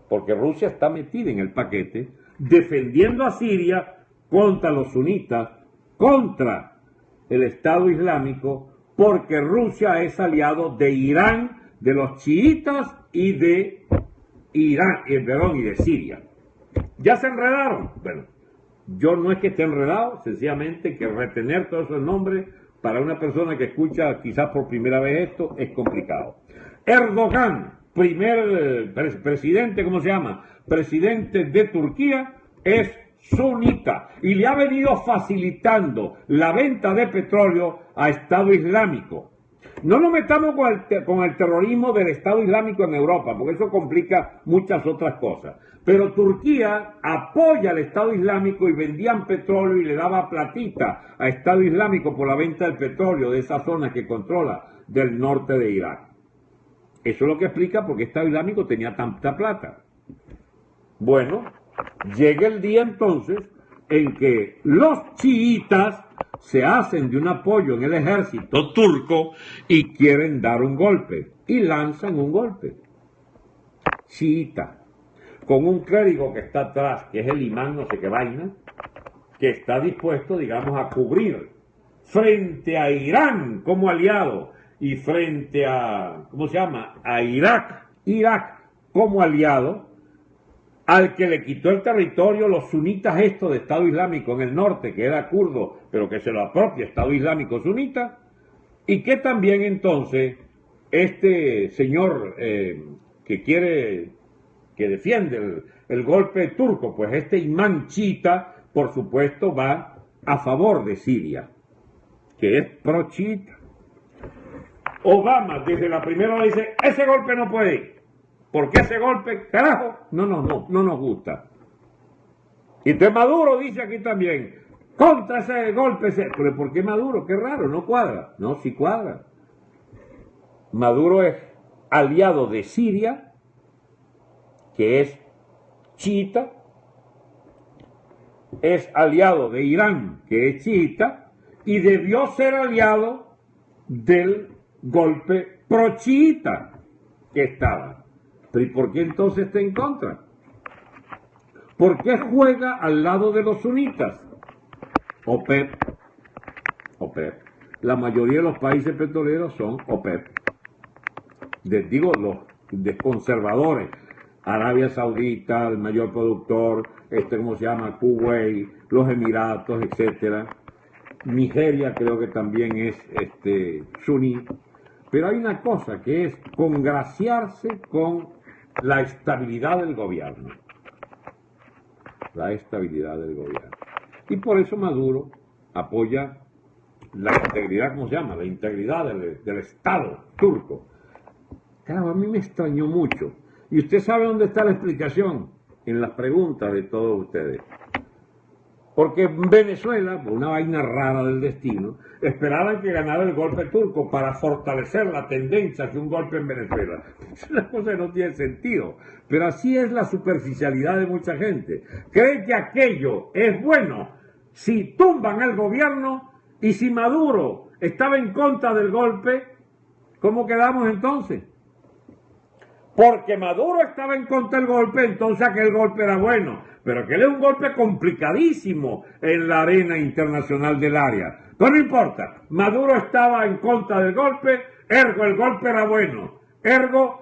Porque Rusia está metida en el paquete, defendiendo a Siria contra los sunitas, contra el Estado Islámico, porque Rusia es aliado de Irán, de los chiitas y de Irán, y de Siria. ¿Ya se enredaron? Bueno, yo no es que esté enredado, sencillamente que retener todos esos nombres para una persona que escucha quizás por primera vez esto es complicado. Erdogan, primer presidente, ¿cómo se llama? Presidente de Turquía, es sunita y le ha venido facilitando la venta de petróleo a Estado Islámico. No nos metamos con el terrorismo del Estado Islámico en Europa, porque eso complica muchas otras cosas. Pero Turquía apoya al Estado Islámico y vendían petróleo y le daba platita a Estado Islámico por la venta del petróleo de esa zona que controla del norte de Irak. Eso es lo que explica por qué Estado Islámico tenía tanta plata. Bueno, llega el día entonces en que los chiitas se hacen de un apoyo en el ejército turco y quieren dar un golpe y lanzan un golpe. Chiita, con un clérigo que está atrás, que es el imán no sé qué vaina, que está dispuesto, digamos, a cubrir frente a Irán como aliado y frente a, ¿cómo se llama?, a Irak como aliado, al que le quitó el territorio los sunitas estos de Estado Islámico en el norte, que era kurdo, pero que se lo apropia Estado Islámico sunita, y que también entonces este señor que quiere, que defiende el golpe turco, pues este imán chiita, por supuesto, va a favor de Siria, que es pro-chiita. Obama desde la primera hora dice, ese golpe no puede ir. ¿Por qué ese golpe? Carajo, no nos gusta. Y entonces Maduro dice aquí también, contra ese golpe, pero ¿por qué Maduro? Qué raro, no cuadra. No, sí cuadra. Maduro es aliado de Siria, que es chiita, es aliado de Irán, que es chiita, y debió ser aliado del golpe pro-chiita que estaba. Pero ¿y por qué entonces está en contra? ¿Por qué juega al lado de los sunitas? OPEP. La mayoría de los países petroleros son OPEP. Digo, los conservadores. Arabia Saudita, el mayor productor, ¿cómo se llama? Kuwait, los Emiratos, etcétera. Nigeria creo que también es suní. Pero hay una cosa que es congraciarse con la estabilidad del gobierno. La estabilidad del gobierno. Y por eso Maduro apoya la integridad, ¿cómo se llama? La integridad del Estado turco. Claro, a mí me extrañó mucho. Y usted sabe dónde está la explicación, en las preguntas de todos ustedes. Porque en Venezuela, por una vaina rara del destino, esperaban que ganara el golpe turco para fortalecer la tendencia hacia un golpe en Venezuela. Es una cosa que no tiene sentido. Pero así es la superficialidad de mucha gente. Cree que aquello es bueno si tumban al gobierno y si Maduro estaba en contra del golpe, ¿cómo quedamos entonces? Porque Maduro estaba en contra del golpe, entonces aquel golpe era bueno. Pero aquel es un golpe complicadísimo en la arena internacional del área. Pero no importa, Maduro estaba en contra del golpe, ergo el golpe era bueno. Ergo,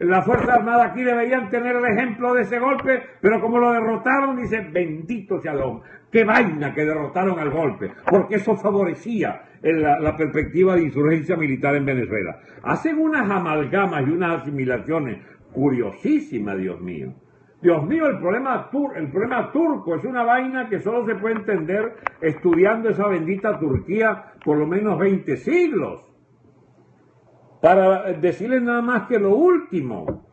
las Fuerzas Armadas aquí deberían tener el ejemplo de ese golpe, pero como lo derrotaron, dice, bendito sea Dios. Qué vaina que derrotaron al golpe, porque eso favorecía la perspectiva de insurgencia militar en Venezuela. Hacen unas amalgamas y unas asimilaciones curiosísimas, Dios mío. Dios mío, el problema turco es una vaina que solo se puede entender estudiando esa bendita Turquía por lo menos 20 siglos. Para decirles nada más que lo último,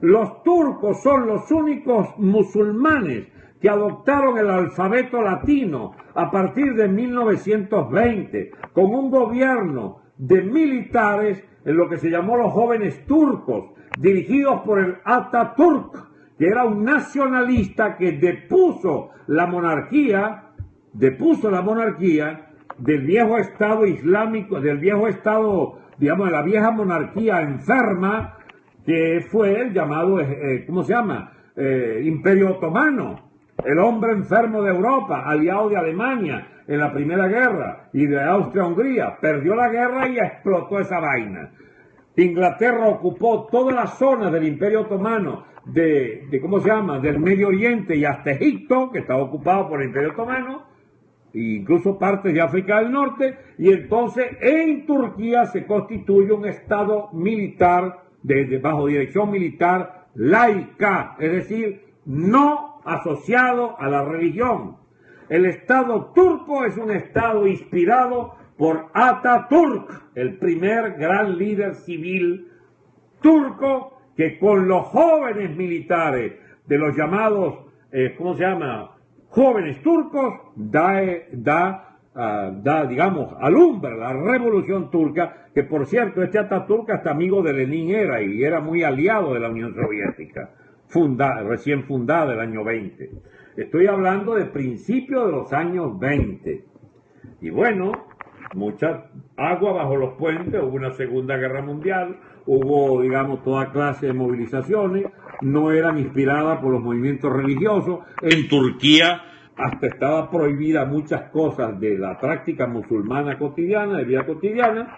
Los turcos son los únicos musulmanes que adoptaron el alfabeto latino a partir de 1920, con un gobierno de militares en lo que se llamó los jóvenes turcos, dirigidos por el Atatürk, que era un nacionalista que depuso la monarquía del viejo Estado islámico, del viejo Estado, digamos, de la vieja monarquía enferma, que fue el llamado, ¿cómo se llama? Imperio Otomano, el hombre enfermo de Europa, aliado de Alemania en la Primera Guerra y de Austria-Hungría. Perdió la guerra y explotó esa vaina. Inglaterra ocupó toda la zona del Imperio Otomano, ¿cómo se llama?, del Medio Oriente y hasta Egipto, que estaba ocupado por el Imperio Otomano, e incluso partes de África del Norte, y entonces en Turquía se constituye un Estado militar, bajo dirección militar laica, es decir, no asociado a la religión. El Estado turco es un Estado inspirado por Atatürk, el primer gran líder civil turco, que con los jóvenes militares de los llamados, ¿cómo se llama?, jóvenes turcos, digamos, alumbra la revolución turca, que por cierto, este Atatürk hasta amigo de Lenin era, y era muy aliado de la Unión Soviética, recién fundada el año 20. Estoy hablando de principios de los años 20. Y bueno, mucha agua bajo los puentes, hubo una Segunda Guerra Mundial, hubo, digamos, toda clase de movilizaciones, no eran inspiradas por los movimientos religiosos. En Turquía hasta estaba prohibida muchas cosas de la práctica musulmana cotidiana, de vida cotidiana,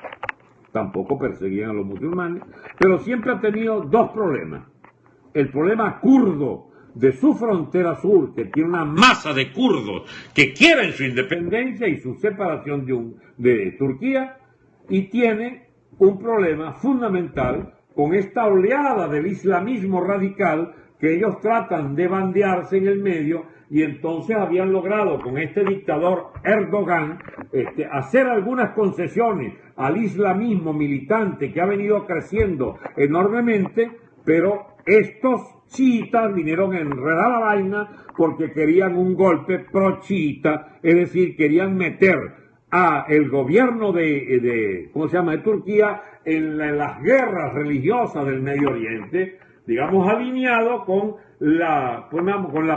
tampoco perseguían a los musulmanes, pero siempre ha tenido dos problemas. El problema kurdo de su frontera sur, que tiene una masa de kurdos que quieren su independencia y su separación de Turquía, y tiene un problema fundamental con esta oleada del islamismo radical que ellos tratan de bandearse en el medio, y entonces habían logrado con este dictador Erdogan hacer algunas concesiones al islamismo militante que ha venido creciendo enormemente, pero estos chiitas vinieron a enredar la vaina porque querían un golpe pro-chiita, es decir, querían meter a el gobierno de Turquía en las guerras religiosas del Medio Oriente, digamos, alineado con la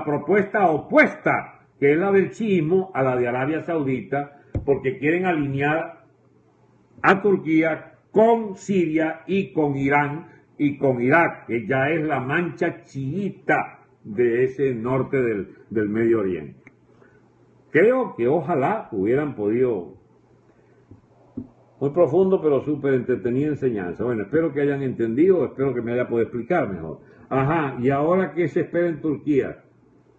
propuesta opuesta, que es la del chiismo, a la de Arabia Saudita, porque quieren alinear a Turquía con Siria y con Irán y con Irak, que ya es la mancha chiita de ese norte del Medio Oriente. Creo que ojalá hubieran podido, muy profundo pero súper entretenida enseñanza. Bueno, espero que hayan entendido, espero que me haya podido explicar mejor. Ajá, ¿y ahora qué se espera en Turquía?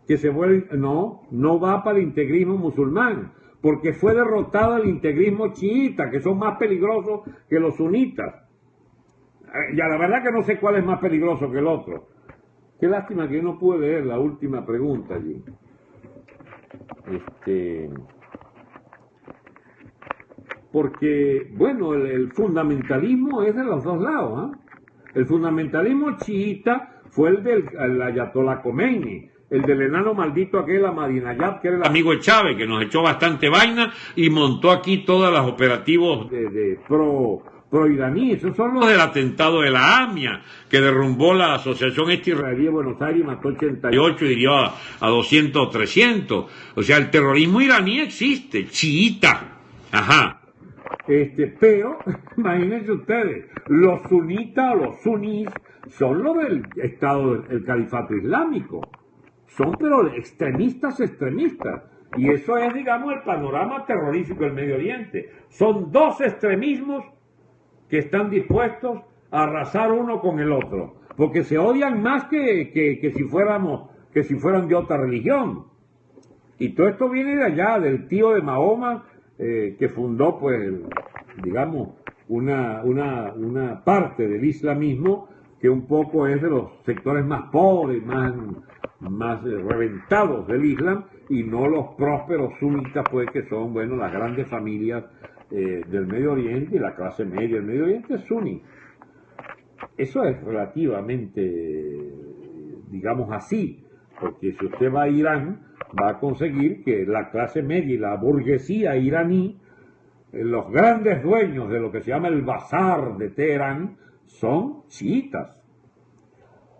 Que se vuelva, no va para el integrismo musulmán, porque fue derrotado el integrismo chiita, que son más peligrosos que los sunitas. Ya la verdad que no sé cuál es más peligroso que el otro. Qué lástima que yo no pude leer la última pregunta allí. Porque, bueno, el fundamentalismo es de los dos lados, ¿eh? El fundamentalismo chiita fue el del Ayatollah Khomeini, el del enano maldito aquel Ahmadinejad, que era el amigo de Chávez, que nos echó bastante vaina y montó aquí todos los operativos de pro-iraní. Esos son los del atentado de la AMIA, que derrumbó la Asociación Israelí de Buenos Aires y mató 88 y hirió a 200 o 300. O sea, el terrorismo iraní existe, chiita. Ajá. Pero, imagínense ustedes, los sunitas o los sunís son los del Estado, el califato islámico. Son pero extremistas. Y eso es, digamos, el panorama terrorífico del Medio Oriente. Son dos extremismos que están dispuestos a arrasar uno con el otro, porque se odian más que si fueran de otra religión. Y todo esto viene de allá, del tío de Mahoma, que fundó, pues, digamos, una parte del islamismo que un poco es de los sectores más pobres, más reventados del Islam, y no los prósperos sunitas, pues, que son, bueno, las grandes familias del Medio Oriente y la clase media del Medio Oriente es suní. Eso es relativamente, digamos así, porque si usted va a Irán, va a conseguir que la clase media y la burguesía iraní, los grandes dueños de lo que se llama el bazar de Teherán, son chiitas.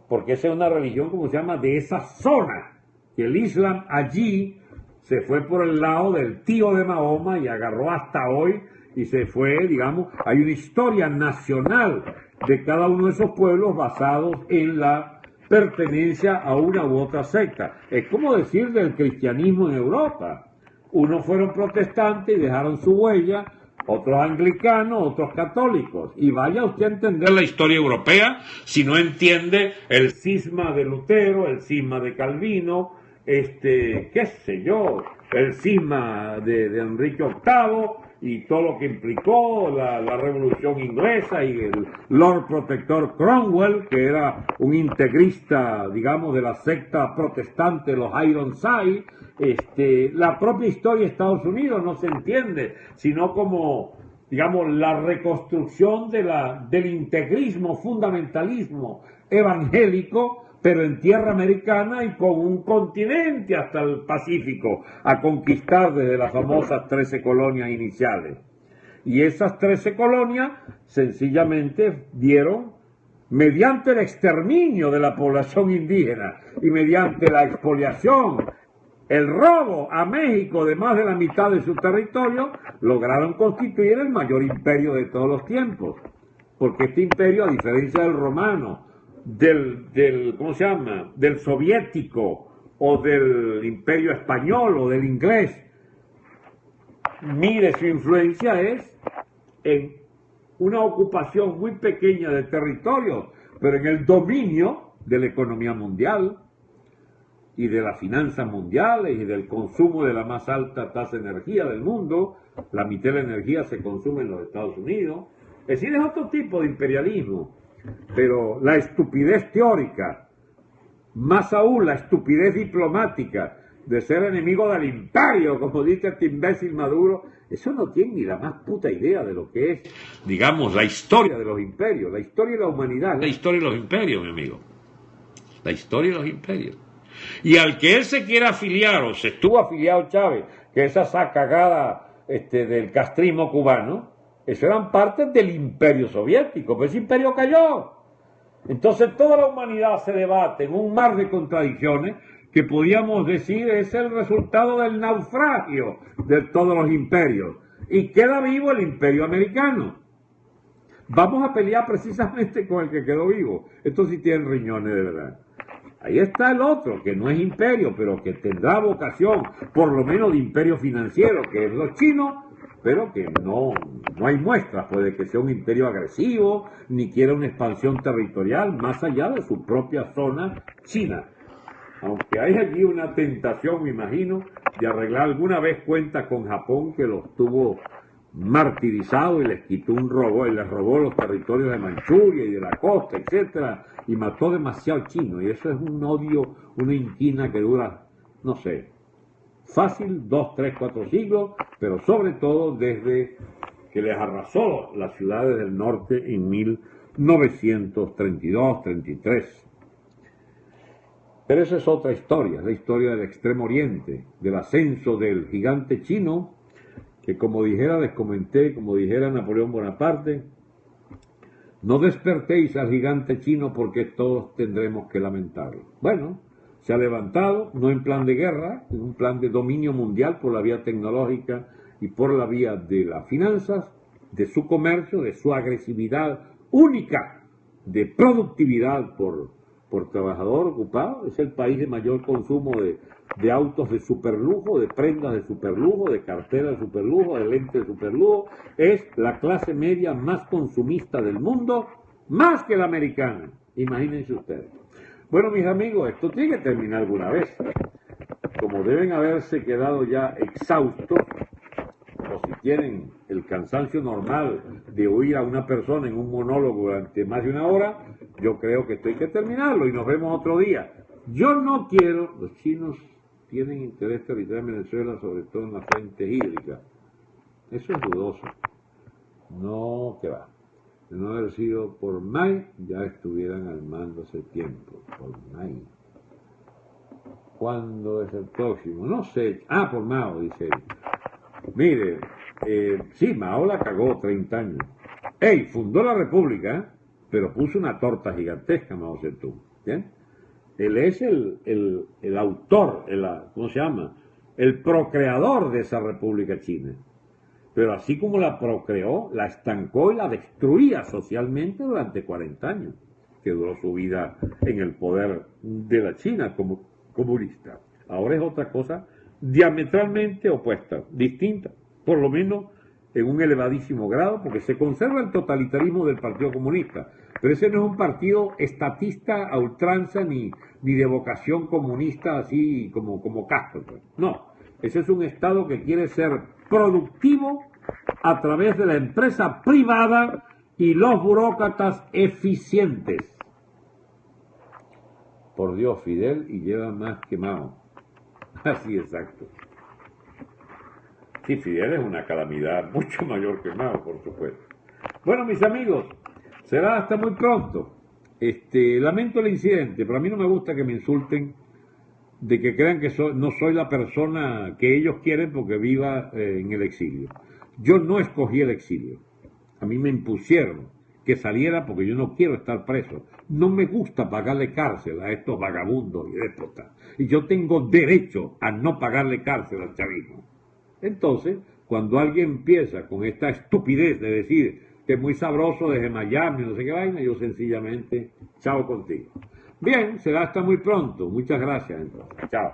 Porque esa es una religión, como se llama, de esa zona, que el Islam allí se fue por el lado del tío de Mahoma y agarró hasta hoy y se fue, digamos, hay una historia nacional de cada uno de esos pueblos basados en la pertenencia a una u otra secta. Es como decir del cristianismo en Europa. Unos fueron protestantes y dejaron su huella, otros anglicanos, otros católicos. Y vaya usted a entender la historia europea si no entiende el cisma de Lutero, el cisma de Calvino, qué sé yo, el cisma de Enrique VIII y todo lo que implicó la Revolución Inglesa y el Lord Protector Cromwell, que era un integrista, digamos, de la secta protestante, los Ironside. La propia historia de Estados Unidos no se entiende, sino como, digamos, la reconstrucción del integrismo, fundamentalismo evangélico, pero en tierra americana y con un continente hasta el Pacífico a conquistar desde las famosas 13 colonias iniciales. Y esas 13 colonias sencillamente dieron, mediante el exterminio de la población indígena y mediante la expoliación, el robo a México de más de la mitad de su territorio, lograron constituir el mayor imperio de todos los tiempos. Porque este imperio, a diferencia del romano, ¿cómo se llama?, del soviético o del imperio español o del inglés, mire, su influencia es en una ocupación muy pequeña de territorios, pero en el dominio de la economía mundial y de las finanzas mundiales y del consumo de la más alta tasa de energía del mundo. La mitad de la energía se consume en los Estados Unidos. Es decir, es otro tipo de imperialismo, pero la estupidez teórica, más aún la estupidez diplomática de ser enemigo del imperio, como dice este imbécil Maduro, eso no tiene ni la más puta idea de lo que es, digamos, la historia de los imperios, la historia de la humanidad, la historia de los imperios, mi amigo, la historia de los imperios. Y al que él se quiera afiliar, o se estuvo afiliado Chávez, que esa sacagada del castrismo cubano, eso eran partes del imperio soviético, pero ese imperio cayó. Entonces toda la humanidad se debate en un mar de contradicciones que podríamos decir es el resultado del naufragio de todos los imperios. Y queda vivo el imperio americano. Vamos a pelear precisamente con el que quedó vivo. Estos sí tienen riñones de verdad. Ahí está el otro, que no es imperio, pero que tendrá vocación, por lo menos de imperio financiero, que es los chinos, pero que no hay muestras pues, de que sea un imperio agresivo, ni quiera una expansión territorial más allá de su propia zona china. Aunque hay allí una tentación, me imagino, de arreglar alguna vez cuentas con Japón, que los tuvo martirizados y les quitó un robo, y les robó los territorios de Manchuria y de la costa, etcétera, y mató demasiado chino, y eso es un odio, una inquina que dura, no sé, fácil, 2, 3, 4 siglos, pero sobre todo desde que les arrasó las ciudades del norte en 1932, 33. Pero esa es otra historia, la historia del Extremo Oriente, del ascenso del gigante chino, que como les comenté, como dijera Napoleón Bonaparte, no despertéis al gigante chino porque todos tendremos que lamentarlo. Bueno, se ha levantado, no en plan de guerra, en un plan de dominio mundial por la vía tecnológica y por la vía de las finanzas, de su comercio, de su agresividad única, de productividad por trabajador ocupado. Es el país de mayor consumo de autos de superlujo, de prendas de superlujo, de carteras de superlujo, de lentes de superlujo. Es la clase media más consumista del mundo, más que la americana. Imagínense ustedes. Bueno, mis amigos, esto tiene que terminar alguna vez. Como deben haberse quedado ya exhaustos, o si tienen el cansancio normal de oír a una persona en un monólogo durante más de una hora, yo creo que esto hay que terminarlo y nos vemos otro día. Yo no quiero, los chinos tienen interés territorial en Venezuela, sobre todo en la fuente hídrica. Eso es dudoso. No, que va. de no haber sido por May, ya estuvieran al mando hace tiempo. Por May. ¿Cuándo es el próximo? No sé. Ah, por Mao, dice él. Mire, sí, Mao la cagó 30 años. ¡Ey! Fundó la República, pero puso una torta gigantesca, Mao Zedong. ¿Bien? Él es el autor, ¿cómo se llama? El procreador de esa República China. Pero así como la procreó, la estancó y la destruía socialmente durante 40 años, que duró su vida en el poder de la China como comunista. Ahora es otra cosa diametralmente opuesta, distinta, por lo menos en un elevadísimo grado, porque se conserva el totalitarismo del Partido Comunista, pero ese no es un partido estatista a ultranza ni de vocación comunista así como Castro. No, ese es un Estado que quiere ser productivo a través de la empresa privada y los burócratas eficientes. Por Dios, Fidel, y lleva más que Mao. Así, exacto. Sí, Fidel es una calamidad mucho mayor que Mao, por supuesto. Bueno, mis amigos, será hasta muy pronto. Lamento el incidente, pero a mí no me gusta que me insulten, de que crean que no soy la persona que ellos quieren porque viva en el exilio. Yo no escogí el exilio. A mí me impusieron que saliera porque yo no quiero estar preso. No me gusta pagarle cárcel a estos vagabundos y déspotas. Y yo tengo derecho a no pagarle cárcel al chavismo. Entonces, cuando alguien empieza con esta estupidez de decir que es muy sabroso desde Miami, no sé qué vaina, yo sencillamente, chao contigo. Bien, será hasta muy pronto. Muchas gracias entonces. Chao.